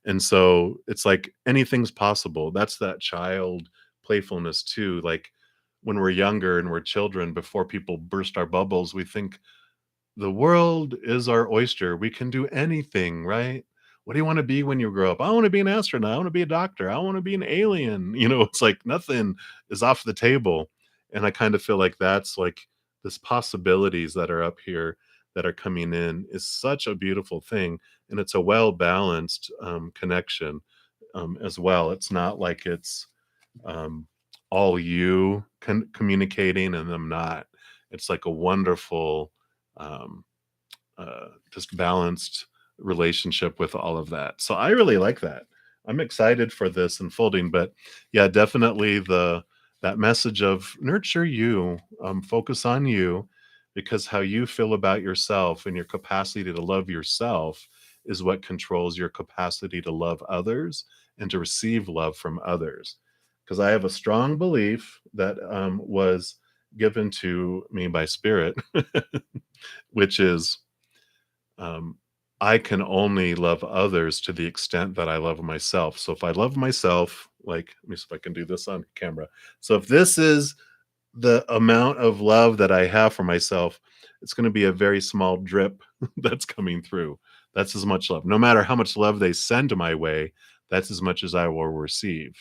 and so it's like anything's possible. That's that child playfulness too. Like when we're younger and we're children, before people burst our bubbles, we think the world is our oyster. We can do anything, right? What do you want to be when you grow up? I want to be an astronaut. I want to be a doctor. I want to be an alien. It's like nothing is off the table. And I kind of feel like that's like this possibilities that are up here that are coming in is such a beautiful thing. And it's a well balanced connection. as well. It's not like it's um, all you communicating and them not. It's like a wonderful, um, just balanced relationship with all of that. So I really like that. I'm excited for this unfolding, but yeah, definitely the that message of nurture you, focus on you, because how you feel about yourself and your capacity to love yourself is what controls your capacity to love others and to receive love from others. Because I have a strong belief that was given to me by Spirit, which is um, I can only love others to the extent that I love myself. So if I love myself, like, let me see if I can do this on camera. So if this is the amount of love that I have for myself, it's going to be a very small drip that's coming through. That's as much love. No matter how much love they send my way, that's as much as I will receive.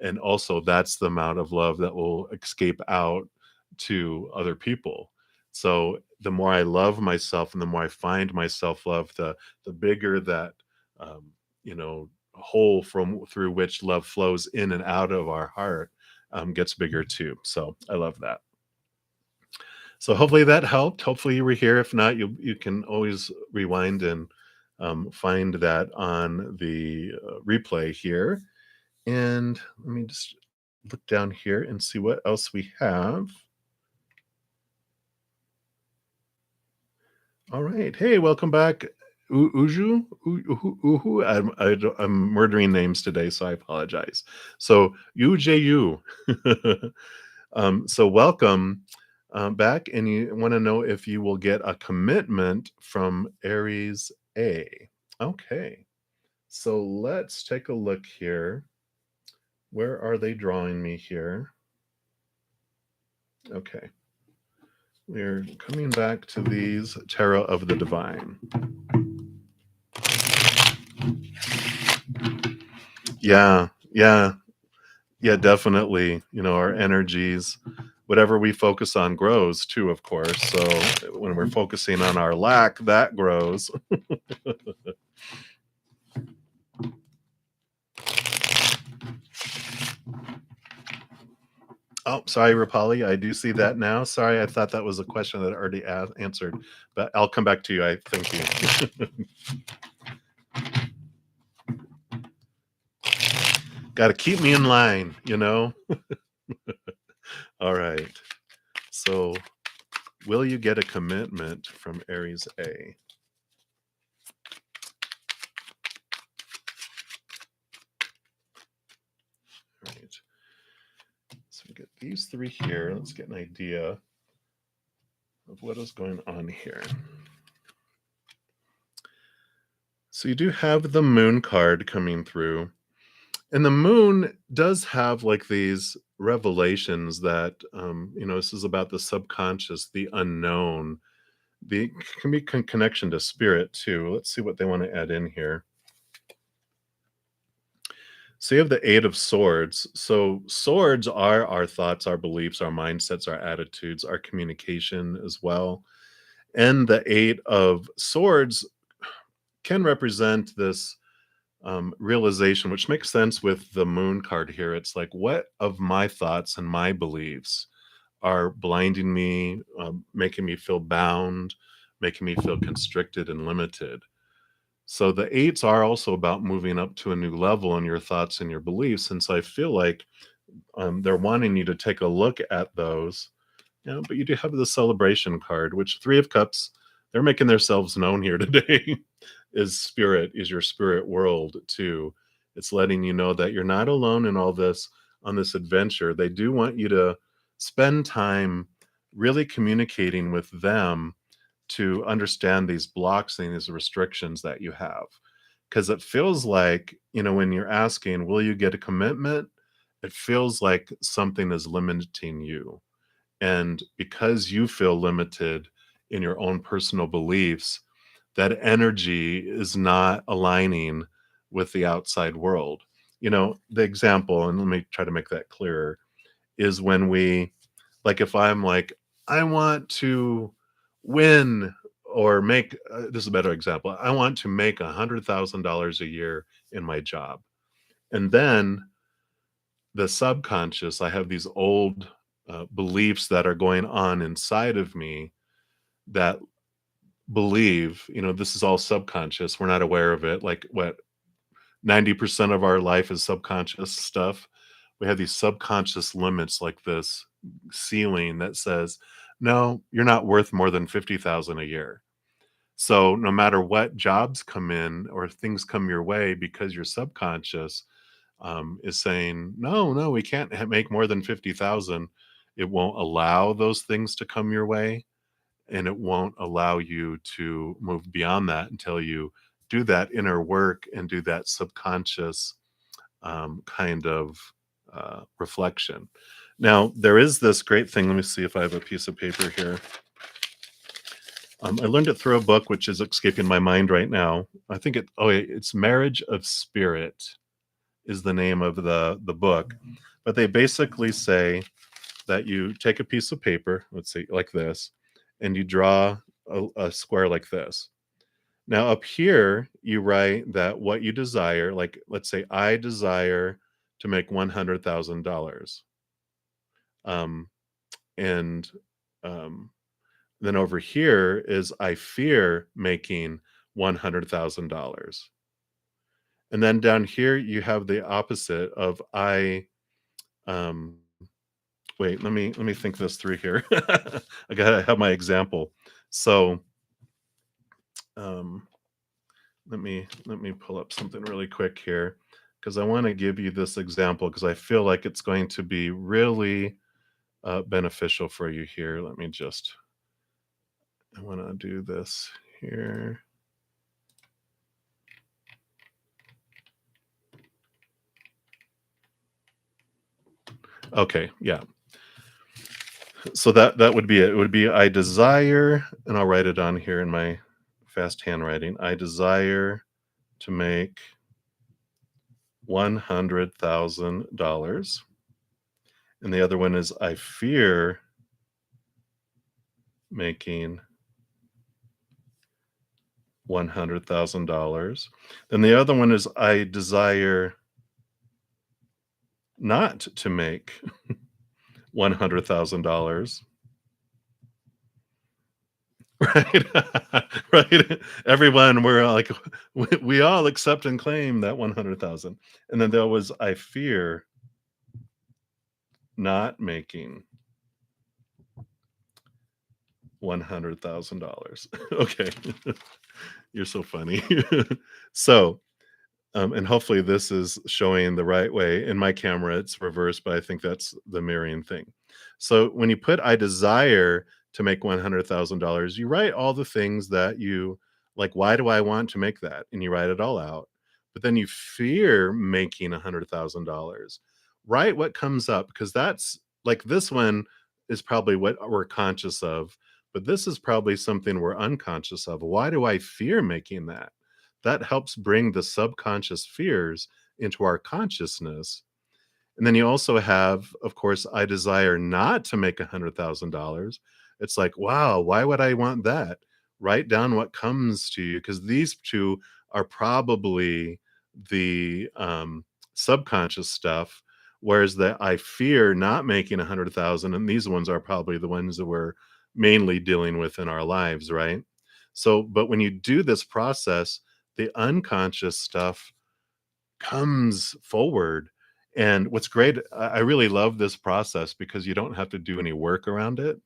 And also that's the amount of love that will escape out to other people. So the more I love myself and the more I find myself love, the bigger that um, hole from through which love flows in and out of our heart gets bigger too. So I love that. So hopefully that helped. Hopefully you were here. If not, you can always rewind and find that on the replay here. And let me just look down here and see what else we have. All right. Hey, welcome back. Uju? Uhu? I'm murdering names today, so I apologize. So, UJU. So, welcome back. And you want to know if you will get a commitment from Aries A. Okay. So, let's take a look here. Where are they drawing me here? Okay. We're coming back to these Tarot of the Divine. Yeah, yeah, yeah, definitely. Our energies, whatever we focus on grows too, of course. So when we're focusing on our lack, that grows. Oh, sorry, Rapali. I do see that now. Sorry, I thought that was a question that I already answered, but I'll come back to you. I thank you. Got to keep me in line. All right. So, will you get a commitment from Aries A? All right. So we get these three here. Let's get an idea of what is going on here. So you do have the moon card coming through. And the moon does have like these revelations that, this is about the subconscious, the unknown, the can be connection to spirit too. Let's see what they want to add in here. So you have the Eight of Swords. So swords are our thoughts, our beliefs, our mindsets, our attitudes, our communication as well. And the Eight of Swords can represent this realization, which makes sense with the moon card here. It's like, what of my thoughts and my beliefs are blinding me, making me feel bound, making me feel constricted and limited. So the eights are also about moving up to a new level in your thoughts and your beliefs. And so I feel like they're wanting you to take a look at those. But you do have the celebration card, which Three of Cups, they're making themselves known here today. Is your spirit world too. It's letting you know that you're not alone in all this on this adventure. They do want you to spend time really communicating with them to understand these blocks and these restrictions that you have. Because it feels like, when you're asking, will you get a commitment? It feels like something is limiting you. And because you feel limited in your own personal beliefs, that energy is not aligning with the outside world. The example, and let me try to make that clearer, is when like if I'm like, I want to win or make, this is a better example. I want to make $100,000 a year in my job. And then the subconscious, I have these old beliefs that are going on inside of me that believe, this is all subconscious. We're not aware of it. Like what 90% of our life is subconscious stuff. We have these subconscious limits like this ceiling that says, no, you're not worth more than 50,000 a year. So no matter what jobs come in or things come your way, because your subconscious is saying, no, no, we can't make more than 50,000. It won't allow those things to come your way, and it won't allow you to move beyond that until you do that inner work and do that subconscious kind of reflection. Now, there is this great thing. Let me see if I have a piece of paper here. I learned it through a book, which is escaping my mind right now. I think it's Marriage of Spirit is the name of the book. But they basically say that you take a piece of paper, let's see, like this, and you draw a square like this. Now, up here, you write that what you desire, like let's say, I desire to make $100,000. Um, and um, then over here is I fear making $100,000. And then down here, you have the opposite of um, wait, let me think this through here. I gotta have my example. So, um, let me pull up something really quick here because I want to give you this example because I feel like it's going to be really beneficial for you here. I want to do this here. Okay, yeah. So that would be it. It would be I desire, and I'll write it on here in my fast handwriting. I desire to make $100,000. And the other one is I fear making $100,000. Then the other one is I desire not to make $100,000. Right. Right. Everyone, we're all like, we all accept and claim that 100,000. And then there was I fear not making $100,000. Okay. You're so funny. So, and hopefully this is showing the right way. In my camera, it's reversed, but I think that's the mirroring thing. So when you put I desire to make $100,000, you write all the things that you like. Why do I want to make that? And you write it all out. But then you fear making $100,000. Write what comes up because that's like this one is probably what we're conscious of, but this is probably something we're unconscious of. Why do I fear making that? That helps bring the subconscious fears into our consciousness. And then you also have, of course, I desire not to make $100,000. It's like, wow, why would I want that? Write down what comes to you because these two are probably the subconscious stuff. Whereas the I fear not making 100,000, and these ones are probably the ones that we're mainly dealing with in our lives, right? So, but when you do this process, the unconscious stuff comes forward. And what's great, I really love this process because you don't have to do any work around it.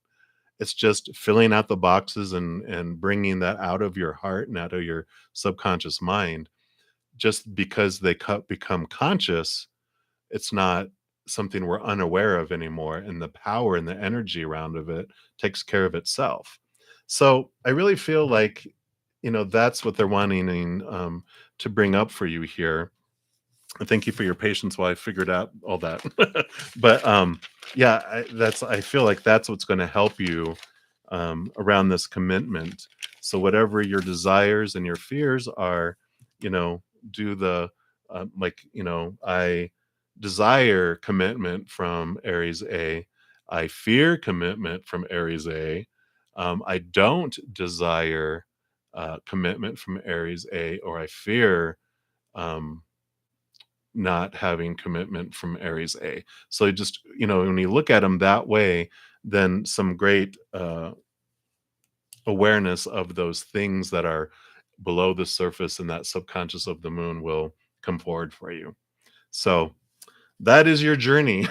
It's just filling out the boxes and bringing that out of your heart and out of your subconscious mind. Just because they become conscious, it's not something we're unaware of anymore. And the power and the energy around of it takes care of itself. So I really feel like, that's what they're wanting to bring up for you here. And thank you for your patience while I figured out all that. But yeah, I feel like that's what's going to help you around this commitment. So whatever your desires and your fears are, you know, do the I desire commitment from Aries A. I fear commitment from Aries A. I don't desire commitment from Aries A, or I fear um, not having commitment from Aries A. So just, when you look at them that way, then some great awareness of those things that are below the surface and that subconscious of the moon will come forward for you. So that is your journey.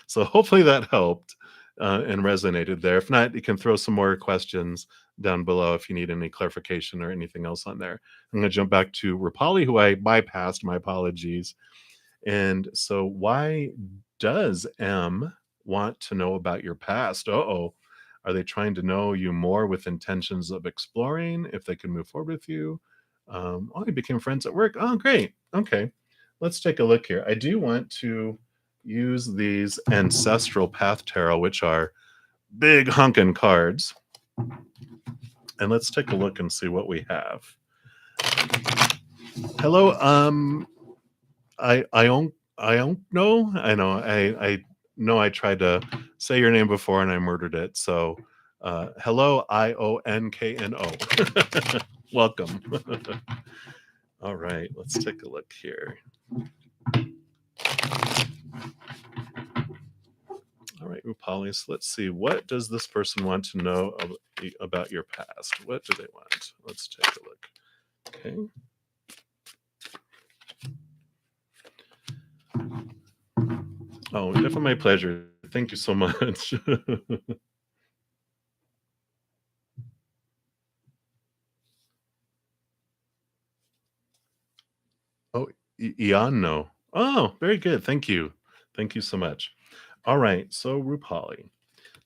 So hopefully that helped and resonated there. If not, you can throw some more questions down below if you need any clarification or anything else on there. I'm going to jump back to Rapali, who I bypassed. My apologies. And so, why does M want to know about your past? Uh-oh. Are they trying to know you more with intentions of exploring if they can move forward with you? Oh, you became friends at work. Oh, great. Okay. Let's take a look here. I do want to use these ancestral path tarot, which are big honkin' cards. And let's take a look and see what we have. Hello, I don't know. I know. I know I tried to say your name before and I murdered it. So hello, Ionkno. Welcome. All right, let's take a look here. All right, Upalis, let's see. What does this person want to know about your past? What do they want? Let's take a look. Okay. Oh, definitely my pleasure. Thank you so much. Oh, Iano. Oh, very good. Thank you. Thank you so much. All right. So, Rupali.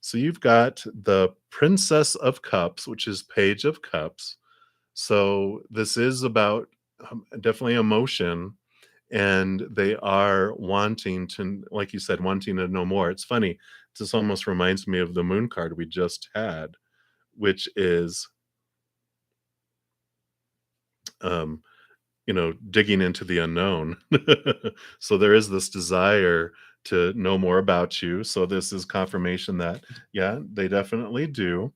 So, you've got the Princess of Cups, which is Page of Cups. So, this is about definitely emotion. And they are wanting to, like you said, wanting to know more. It's funny. This almost reminds me of the moon card we just had, which is um, digging into the unknown. So there is this desire to know more about you. So this is confirmation that, yeah, they definitely do.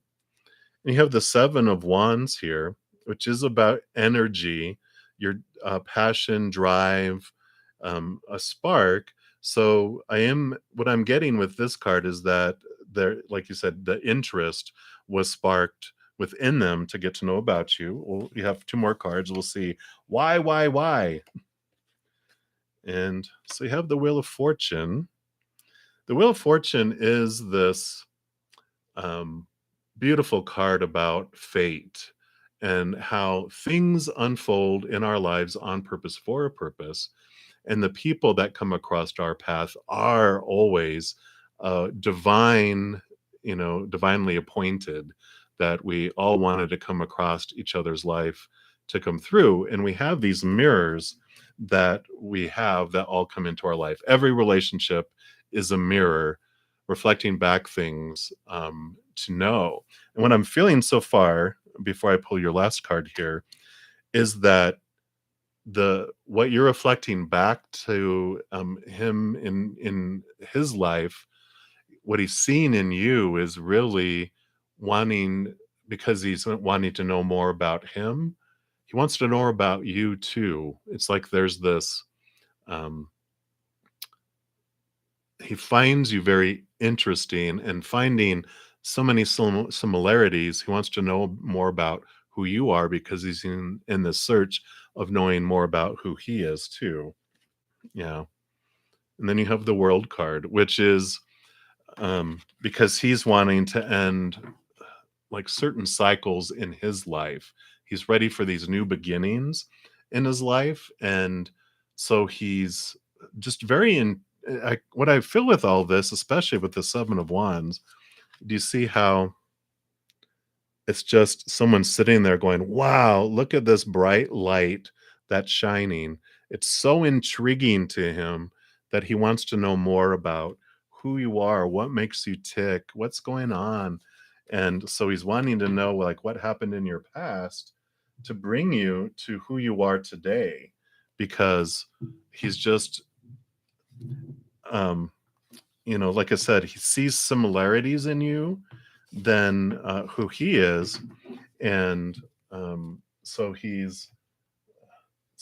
And you have the Seven of Wands here, which is about energy, your passion, drive, a spark. So what I'm getting with this card is that there, like you said, the interest was sparked within them to get to know about you. Well, you have two more cards. We'll see why. And so you have the Wheel of Fortune. The Wheel of Fortune is this um, beautiful card about fate and how things unfold in our lives on purpose for a purpose. And the people that come across our path are always divinely appointed, that we all wanted to come across each other's life to come through. And we have these mirrors that we have that all come into our life. Every relationship is a mirror reflecting back things to know. And what I'm feeling so far, before I pull your last card here, is that the what you're reflecting back to him in his life, what he's seeing in you is really wanting, because he's wanting to know more about him. He wants to know about you too. It's like there's this um, he finds you very interesting, and finding so many similarities, he wants to know more about who you are because he's in the search of knowing more about who he is too. Yeah. And then you have the World card, which is because he's wanting to end like certain cycles in his life. He's ready for these new beginnings in his life. And so he's just very what I feel with all this, especially with the Seven of Wands, do you see how it's just someone sitting there going, wow, look at this bright light that's shining. It's so intriguing to him that he wants to know more about who you are, what makes you tick, what's going on. And so he's wanting to know, like, what happened in your past to bring you to who you are today, because he's just um like I said, he sees similarities in you than who he is. And so he's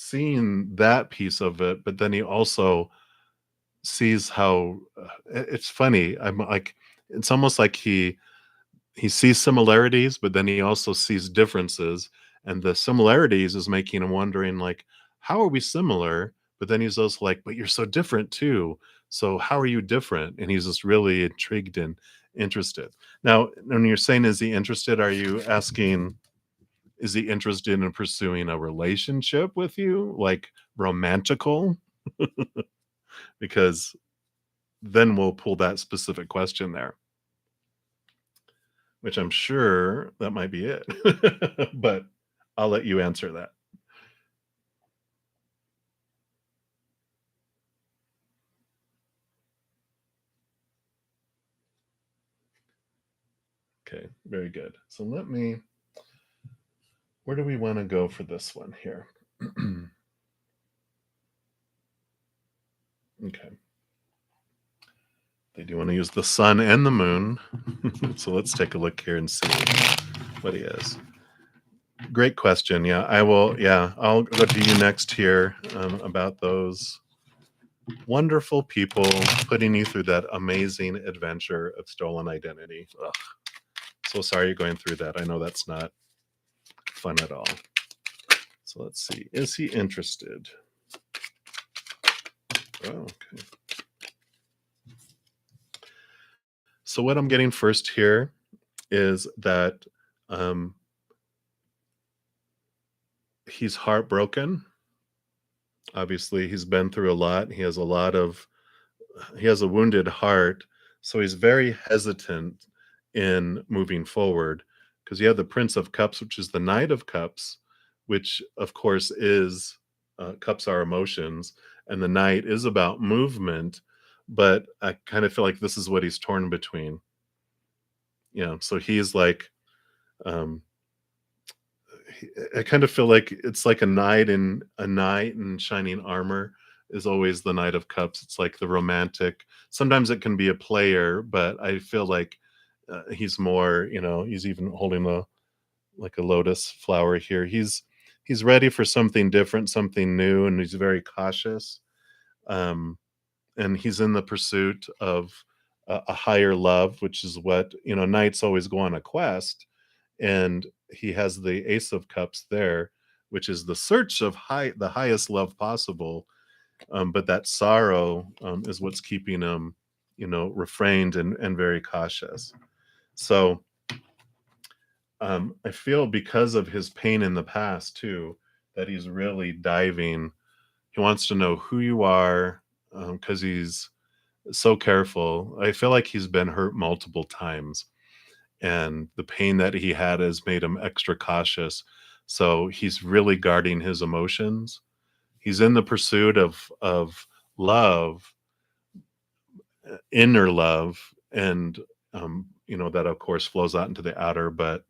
seeing that piece of it, but then he also sees how it's funny. I'm like, it's almost like he sees similarities, but then he also sees differences. And the similarities is making him wondering, like, how are we similar? But then he's also like, but you're so different too. So how are you different? And he's just really intrigued and interested. Now, when you're saying, is he interested? Are you asking, is he interested in pursuing a relationship with you, like romantical? Because then we'll pull that specific question there, which I'm sure that might be it. But I'll let you answer that. Okay, very good. So where do we want to go for this one here? Okay. They do want to use the sun and the moon. So let's take a look here and see what he is. Great question. Yeah, I will. Yeah, I'll go to you next here about those wonderful people putting you through that amazing adventure of stolen identity. Ugh, so sorry you're going through that. I know that's not fun at all. So let's see. Is he interested? Oh, okay. So what I'm getting first here is that um, he's heartbroken. Obviously, he's been through a lot. He has a wounded heart, so he's very hesitant in moving forward because you have the Prince of Cups, which is the Knight of Cups, which of course is cups are emotions, and the Knight is about movement. But I kind of feel like this is what he's torn between. So he's like, um, I kind of feel like it's like a knight in shining armor is always the Knight of Cups. It's like the romantic. Sometimes it can be a player, but I feel like he's more. He's even holding a like a lotus flower here. He's ready for something different, something new, and he's very cautious. Um, and he's in the pursuit of a higher love, which is what knights always go on a quest, and he has the Ace of Cups there, which is the search of the highest love possible. But that sorrow is what's keeping him, refrained and very cautious. So I feel because of his pain in the past too, that he's really diving. He wants to know who you are because he's so careful. I feel like he's been hurt multiple times, and the pain that he had has made him extra cautious. So he's really guarding his emotions. He's in the pursuit of love, inner love, and that of course flows out into the outer. But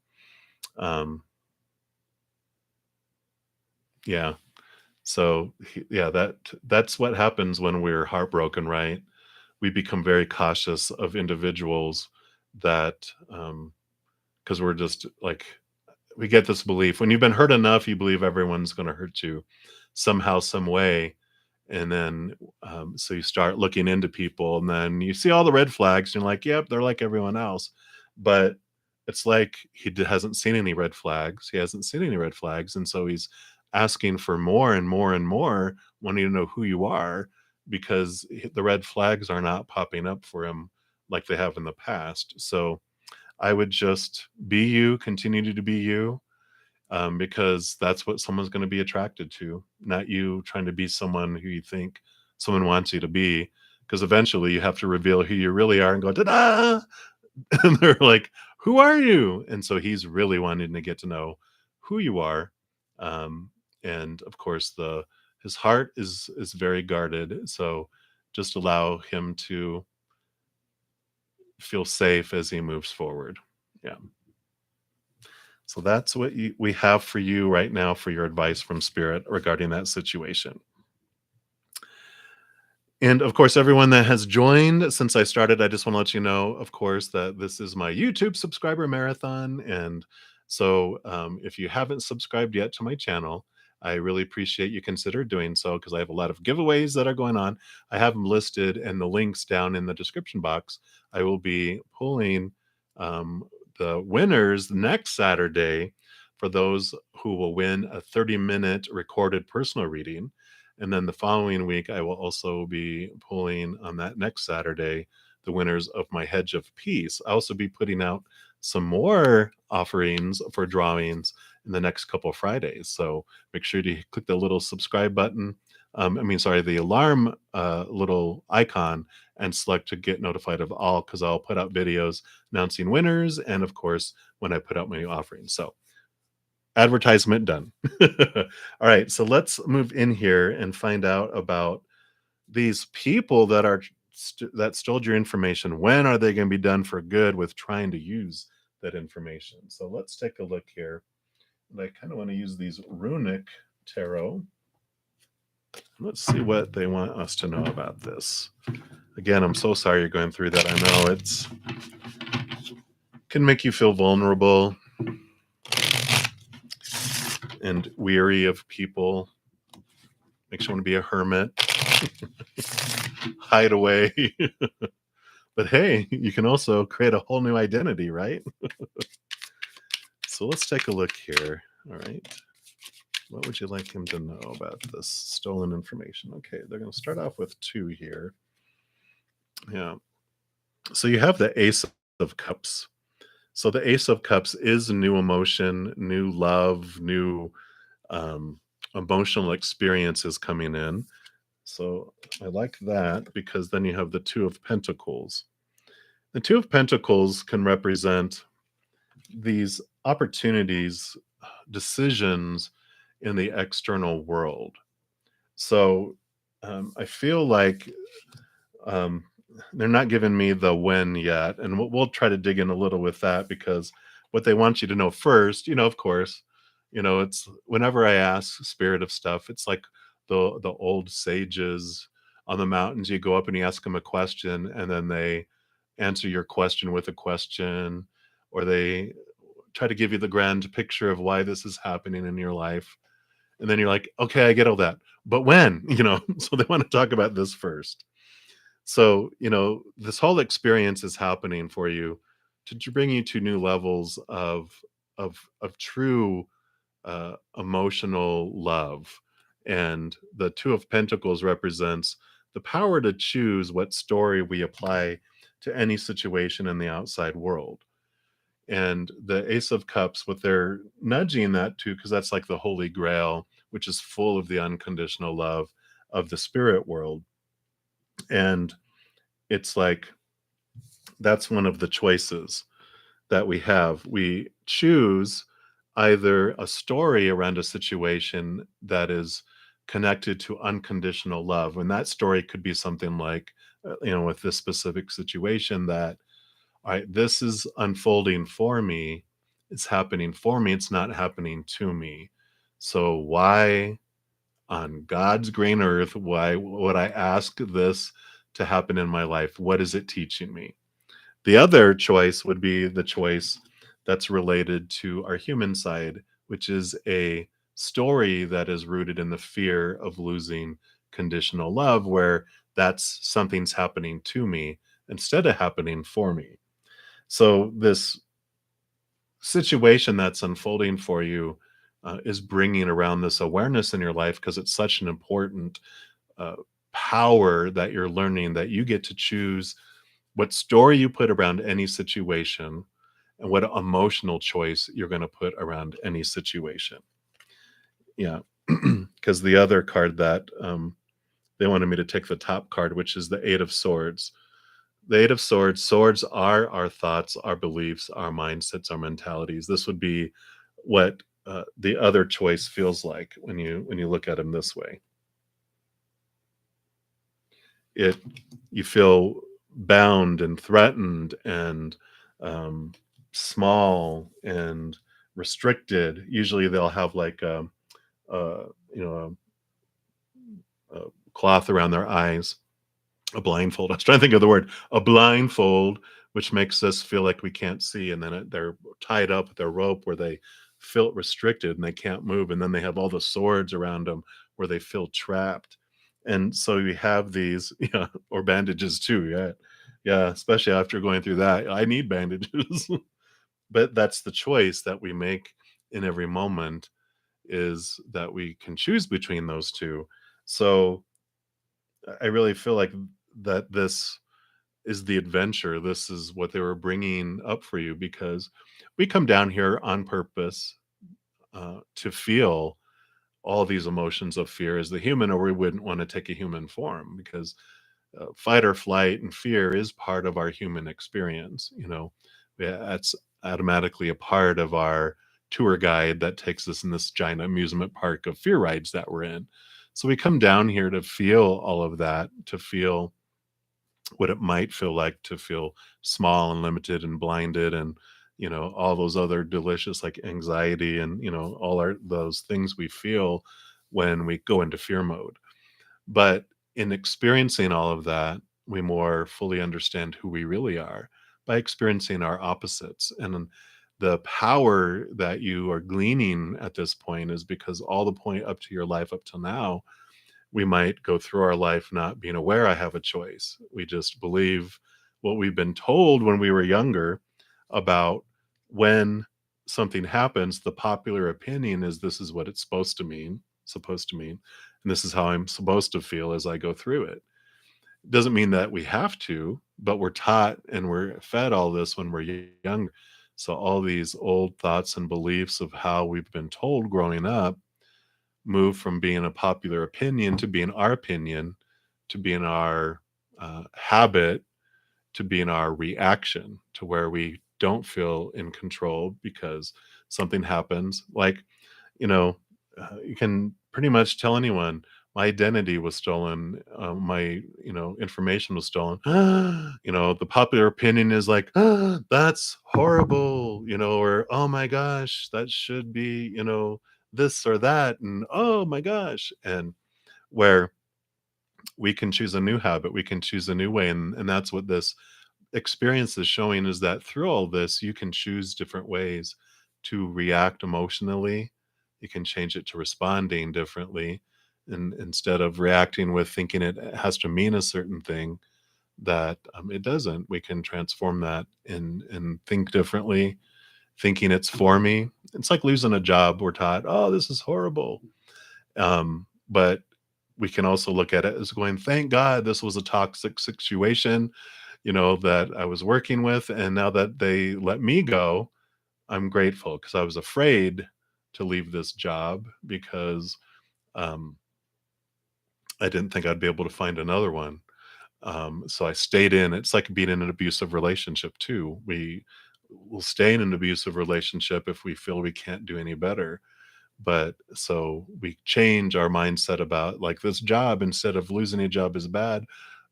um, yeah, so yeah, that's what happens when we're heartbroken, right? We become very cautious of individuals that because we're just like we get this belief when you've been hurt enough, you believe everyone's going to hurt you somehow, some way. And then, so you start looking into people, and then you see all the red flags. And you're like, yep, they're like everyone else. But it's like hasn't seen any red flags. He hasn't seen any red flags. And so he's asking for more and more and more, wanting to know who you are because the red flags are not popping up for him like they have in the past. So I would just be you, continue to be you, because that's what someone's going to be attracted to, not you trying to be someone who you think someone wants you to be. Because eventually you have to reveal who you really are and go, da and they're like, who are you? And so he's really wanting to get to know who you are. Um, and of course, his heart is very guarded. So just allow him to feel safe as he moves forward. Yeah. So that's what we have for you right now for your advice from Spirit regarding that situation. And of course, everyone that has joined since I started, I just want to let you know, of course, that this is my YouTube subscriber marathon. And so if you haven't subscribed yet to my channel, I really appreciate you consider doing so because I have a lot of giveaways that are going on. I have them listed and the links down in the description box. I will be pulling um, the winners next Saturday for those who will win a 30-minute recorded personal reading. And then the following week, I will also be pulling on that next Saturday the winners of my Hedge of Peace. I'll also be putting out some more offerings for drawings in the next couple of Fridays. So make sure to click the little subscribe button. Sorry, the alarm little icon and select to get notified of all because I'll put out videos announcing winners and, of course, when I put out my new offerings. So advertisement done. All right, so let's move in here and find out about these people that are that stole your information. When are they going to be done for good with trying to use that information? So let's take a look here. And I kind of want to use these runic tarot. Let's see what they want us to know about this. Again, I'm so sorry you're going through that. I know it's can make you feel vulnerable and weary of people. Makes you want to be a hermit, hide away. But hey, you can also create a whole new identity, right? So let's take a look here. All right. What would you like him to know about this stolen information? Okay, they're going to start off with 2 here. Yeah. So you have the Ace of Cups. So the Ace of Cups is new emotion, new love, new um, emotional experiences coming in. So I like that because then you have the Two of Pentacles. The Two of Pentacles can represent these opportunities, decisions in the external world. So I feel like um, they're not giving me the when yet, and we'll try to dig in a little with that because what they want you to know first, of course, it's whenever I ask spirit of stuff, it's like the old sages on the mountains. You go up and you ask them a question, and then they answer your question with a question, or they try to give you the grand picture of why this is happening in your life. And then you're like, okay, I get all that. But when, so they want to talk about this first. So, this whole experience is happening for you to bring you to new levels of true emotional love. And the Two of Pentacles represents the power to choose what story we apply to any situation in the outside world. And the Ace of Cups, what they're nudging that to, because that's like the Holy Grail, which is full of the unconditional love of the spirit world. And it's like that's one of the choices that we have. We choose either a story around a situation that is connected to unconditional love. And that story could be something like, with this specific situation that, all right, this is unfolding for me. It's happening for me. It's not happening to me. So why on God's green earth, why would I ask this to happen in my life? What is it teaching me? The other choice would be the choice that's related to our human side, which is a story that is rooted in the fear of losing conditional love, where that's something's happening to me instead of happening for me. So, this situation that's unfolding for you is bringing around this awareness in your life because it's such an important uh, power that you're learning that you get to choose what story you put around any situation and what emotional choice you're going to put around any situation. Yeah. Because the other card that they wanted me to take the top card, which is the Eight of Swords. The Eight of Swords, swords are our thoughts, our beliefs, our mindsets, our mentalities. This would be what the other choice feels like when you look at them this way. You feel bound and threatened and small and restricted. Usually they'll have like a a cloth around their eyes, a blindfold. I was trying to think of the word, a blindfold, which makes us feel like we can't see. And then they're tied up with their rope where they feel restricted and they can't move, and then they have all the swords around them where they feel trapped. And so we have these, yeah, or bandages too. Yeah. Yeah. Especially after going through that, I need bandages. But that's the choice that we make in every moment, is that we can choose between those two. So I really feel like that this is the adventure. This is what they were bringing up for you, because we come down here on purpose to feel all these emotions of fear as the human, or we wouldn't want to take a human form, because fight or flight and fear is part of our human experience. Yeah, that's automatically a part of our tour guide that takes us in this giant amusement park of fear rides that we're in. So we come down here to feel all of that, to feel what it might feel like to feel small and limited and blinded, and all those other delicious, like anxiety, and all our those things we feel when we go into fear mode. But in experiencing all of that, we more fully understand who we really are by experiencing our opposites. And the power that you are gleaning at this point is because all the point up to your life up till now, we might go through our life not being aware I have a choice. We just believe what we've been told when we were younger about when something happens. The popular opinion is this is what it's supposed to mean, and this is how I'm supposed to feel as I go through it. Doesn't mean that we have to, but we're taught and we're fed all this when we're younger. So all these old thoughts and beliefs of how we've been told growing up move from being a popular opinion to being our opinion, to being our habit, to being our reaction, to where we don't feel in control because something happens. Like, you know, you can pretty much tell anyone my identity was stolen, my information was stolen. The popular opinion is like, that's horrible, or oh my gosh, that should be, this or that, and oh my gosh. And where we can choose a new habit, we can choose a new way. And that's what this experience is showing, is that through all this, you can choose different ways to react emotionally. You can change it to responding differently. And instead of reacting with thinking it has to mean a certain thing, that it doesn't, we can transform that and think differently, thinking it's for me. It's like losing a job. We're taught, oh, this is horrible. But we can also look at it as going, thank God this was a toxic situation, that I was working with. And now that they let me go, I'm grateful, because I was afraid to leave this job, because um, I didn't think I'd be able to find another one. So I stayed in. It's like being in an abusive relationship too. We will stay in an abusive relationship if we feel we can't do any better. But so we change our mindset about, like, this job, instead of losing a job is bad,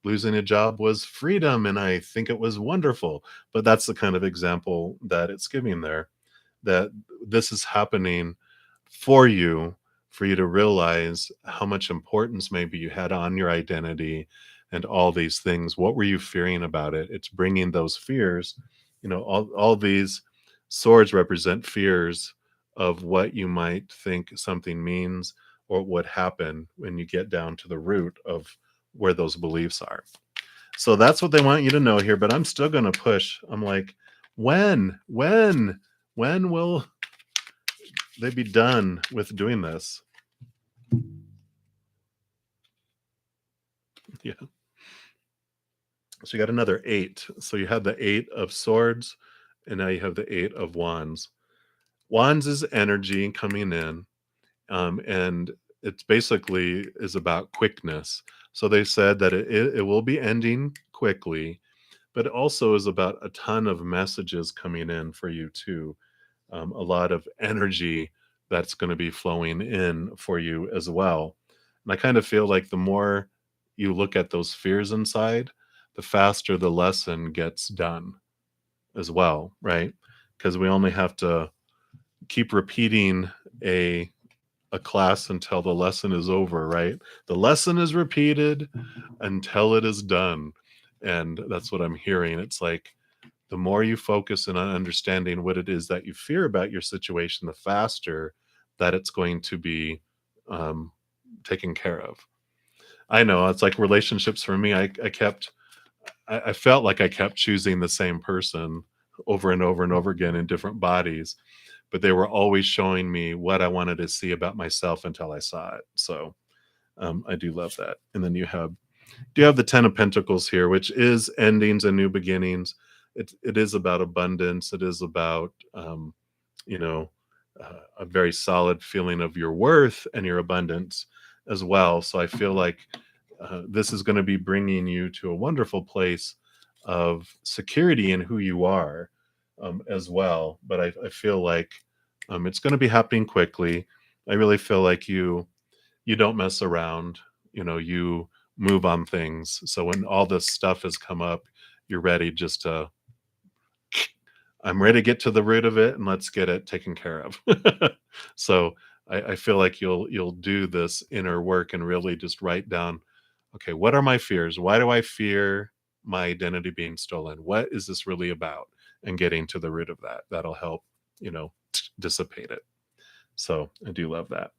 losing a job was freedom, and I think it was wonderful. But that's the kind of example that it's giving there, that this is happening for you to realize how much importance maybe you had on your identity and all these things. What were you fearing about it? It's bringing those fears. All these swords represent fears of what you might think something means, or what would happen when you get down to the root of where those beliefs are. So that's what they want you to know here. But I'm still going to push. I'm like, when will they be done with doing this? Yeah. So you got another eight. So you had the eight of swords, and now you have the eight of wands. Wands is energy coming in, and it's basically is about quickness. So they said that it will be ending quickly, but it also is about a ton of messages coming in for you too. A lot of energy that's going to be flowing in for you as well. And I kind of feel like the more you look at those fears inside, the faster the lesson gets done as well, right? Because we only have to keep repeating a a class until the lesson is over, right? The lesson is repeated until it is done. And that's what I'm hearing. It's like the more you focus in on understanding what it is that you fear about your situation, the faster that it's going to be um, taken care of. I know it's like relationships for me. I felt like I kept choosing the same person over and over and over again in different bodies, but they were always showing me what I wanted to see about myself until I saw it. So I do love that. And then you have the Ten of Pentacles here, which is endings and new beginnings. It is about abundance. It is about you know a very solid feeling of your worth and your abundance as well. So I feel like this is going to be bringing you to a wonderful place of security in who you are as well. But I feel like it's going to be happening quickly. I really feel like you don't mess around. You move on things. So when all this stuff has come up, you're ready just to I'm ready to get to the root of it and let's get it taken care of. So I feel like you'll do this inner work and really just write down, okay, what are my fears? Why do I fear my identity being stolen? What is this really about? And getting to the root of that. That'll help, dissipate it. So I do love that.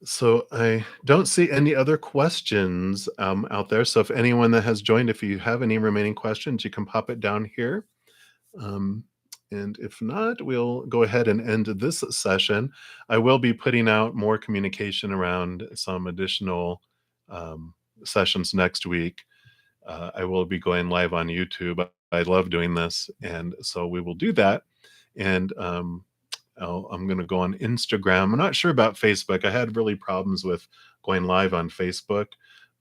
So I don't see any other questions out there. So if anyone that has joined, if you have any remaining questions, you can pop it down here. Um, and if not, we'll go ahead and end this session. I will be putting out more communication around some additional um, sessions next week. I will be going live on YouTube. I love doing this. And so we will do that. And I'm going to go on Instagram. I'm not sure about Facebook. I had really problems with going live on Facebook,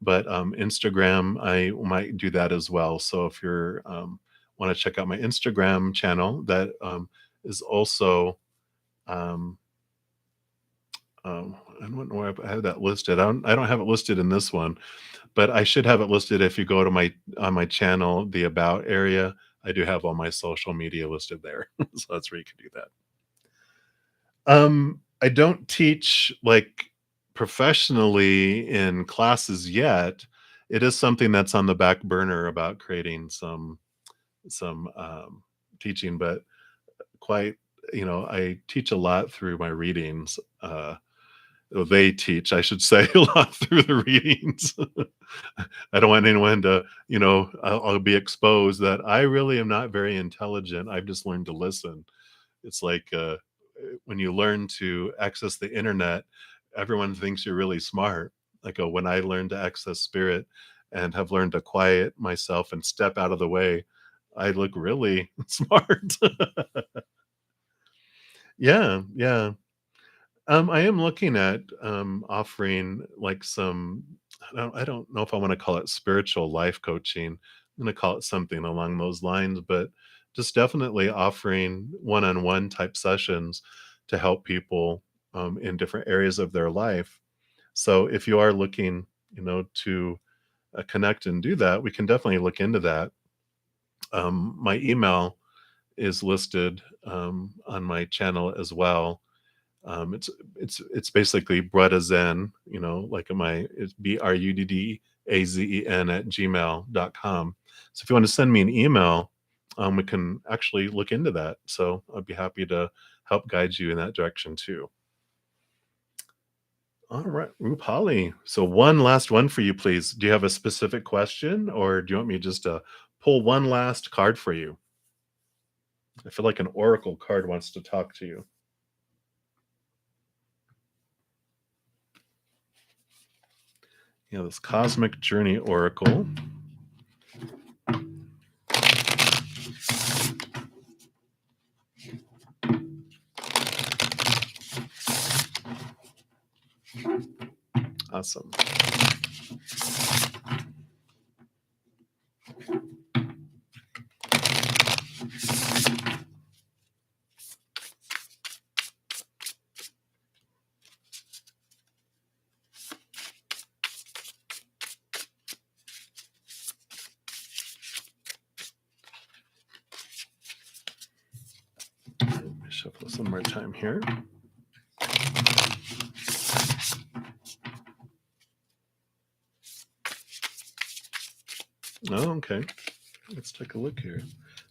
but Instagram, I might do that as well. So if you're want to check out my Instagram channel, that is also um, I don't know where I have that listed. I don't have it listed in this one, but I should have it listed if you go to my on my channel, the about area. I do have all my social media listed there, so that's where you can do that. I don't teach like professionally in classes yet. It is something that's on the back burner about creating some teaching, but quite, I teach a lot through my readings. They teach, I should say, a lot through the readings. I don't want anyone to, I'll be exposed that I really am not very intelligent. I've just learned to listen. It's like when you learn to access the internet, everyone thinks you're really smart. Like when I learned to access spirit and have learned to quiet myself and step out of the way, I look really smart. Yeah, yeah. I am looking at offering like some. I don't know if I want to call it spiritual life coaching. I'm going to call it something along those lines, but just definitely offering one-on-one type sessions to help people in different areas of their life. So if you are looking, to connect and do that, we can definitely look into that. My email is listed on my channel as well. It's basically Brudazen, like it's BRUDDAZEN at gmail.com. So if you want to send me an email, we can actually look into that. So I'd be happy to help guide you in that direction too. All right, Rupali. So one last one for you, please. Do you have a specific question, or do you want me just to pull one last card for you? I feel like an oracle card wants to talk to you. Yeah, this Cosmic Journey Oracle. Awesome. Let me shuffle some more time here. Oh, okay. Let's take a look here.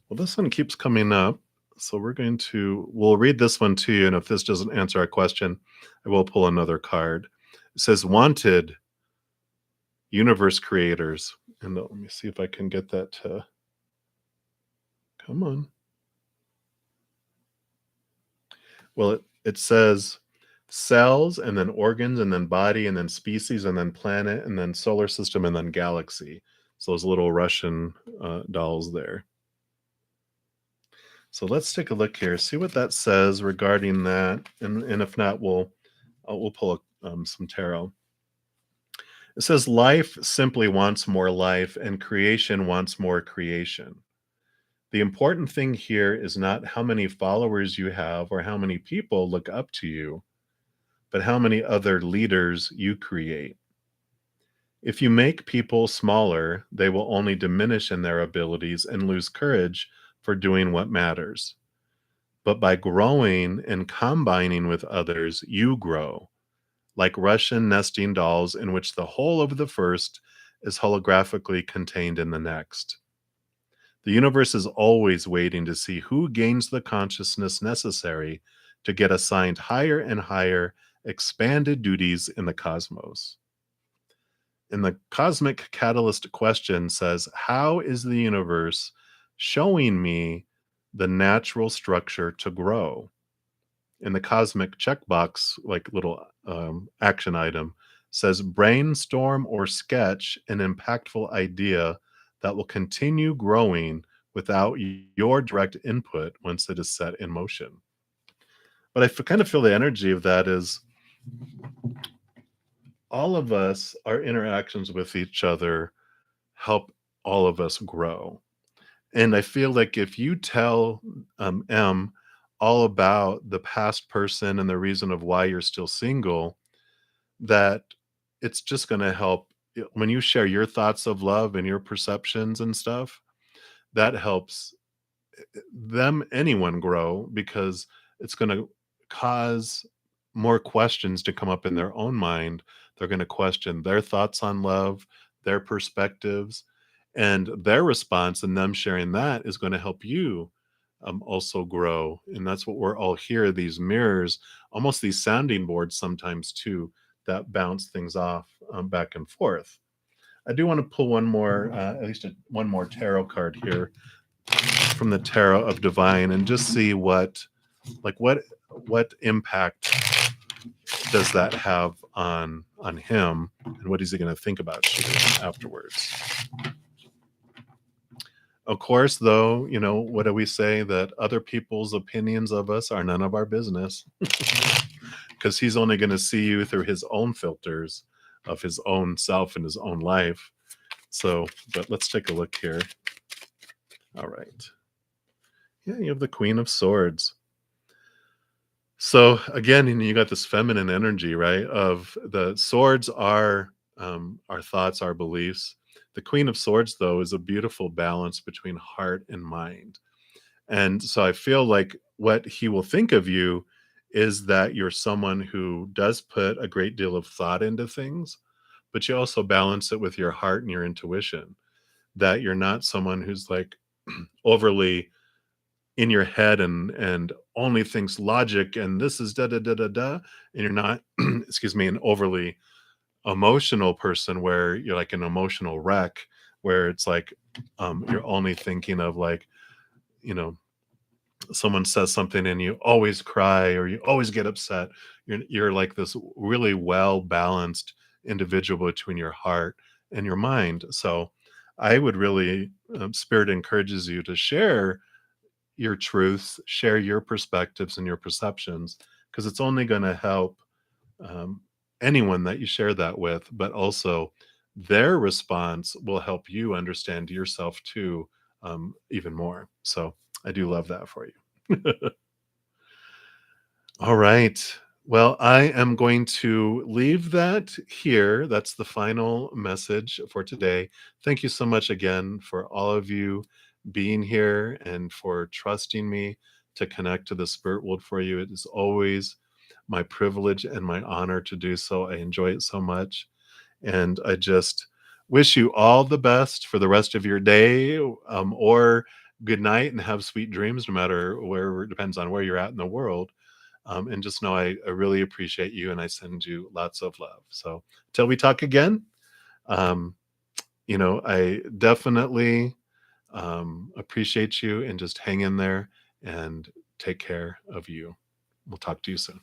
Well, this one keeps coming up. So we'll read this one to you. And if this doesn't answer our question, I will pull another card. It says, Wanted universe creators. And let me see if I can get that to come on. Well, it says cells and then organs and then body and then species and then planet and then solar system and then galaxy. So those little Russian dolls there. So let's take a look here, see what that says regarding that, and if not, we'll pull some tarot. It says life simply wants more life, and creation wants more creation. The important thing here is not how many followers you have or how many people look up to you, but how many other leaders you create. If you make people smaller, they will only diminish in their abilities and lose courage for doing what matters. But by growing and combining with others, you grow, like Russian nesting dolls in which the whole of the first is holographically contained in the next. The universe is always waiting to see who gains the consciousness necessary to get assigned higher and higher expanded duties in the cosmos. And the cosmic catalyst question says, how is the universe showing me the natural structure to grow? In the cosmic checkbox, like little action item, says brainstorm or sketch an impactful idea that will continue growing without your direct input once it is set in motion. But kind of feel the energy of that is all of us, our interactions with each other help all of us grow. And I feel like if you tell M all about the past person and the reason of why you're still single, that it's just going to help when you share your thoughts of love and your perceptions and stuff, that helps anyone grow because it's going to cause more questions to come up in their own mind. They're going to question their thoughts on love, their perspectives, and their response, and them sharing that is going to help you also grow. And that's what we're all here, these mirrors, almost these sounding boards sometimes too, that bounce things off back and forth. I do want to pull one more, at least one more tarot card here from the Tarot of Divine, and just see what impact does that have on him, and what is he going to think about you afterwards. Of course, though, what do we say? That other people's opinions of us are none of our business, because he's only going to see you through his own filters of his own self and his own life. So, but let's take a look here. All right. Yeah, you have the Queen of Swords. So again, you got this feminine energy, right? Of the swords are our thoughts, our beliefs. The Queen of Swords, though, is a beautiful balance between heart and mind. And so I feel like what he will think of you is that you're someone who does put a great deal of thought into things, but you also balance it with your heart and your intuition. That you're not someone who's like overly in your head and only thinks logic and this is da da da da da, and you're not excuse me, an overly emotional person where you're like an emotional wreck, where it's like you're only thinking of like, you know someone says something and you always cry or you always get upset. You're like this really well balanced individual between your heart and your mind. So I would really, spirit encourages you to share your truths, share your perspectives and your perceptions, because it's only going to help um, anyone that you share that with, but also their response will help you understand yourself too, even more. So I do love that for you. All right. Well, I am going to leave that here. That's the final message for today. Thank you so much again for all of you being here and for trusting me to connect to the spirit world for you. It is always my privilege and my honor to do so. I enjoy it so much. And I just wish you all the best for the rest of your day, or good night and have sweet dreams no matter where it depends on where you're at in the world. And just know I really appreciate you and I send you lots of love. So till we talk again, um, I definitely appreciate you and just hang in there and take care of you. We'll talk to you soon.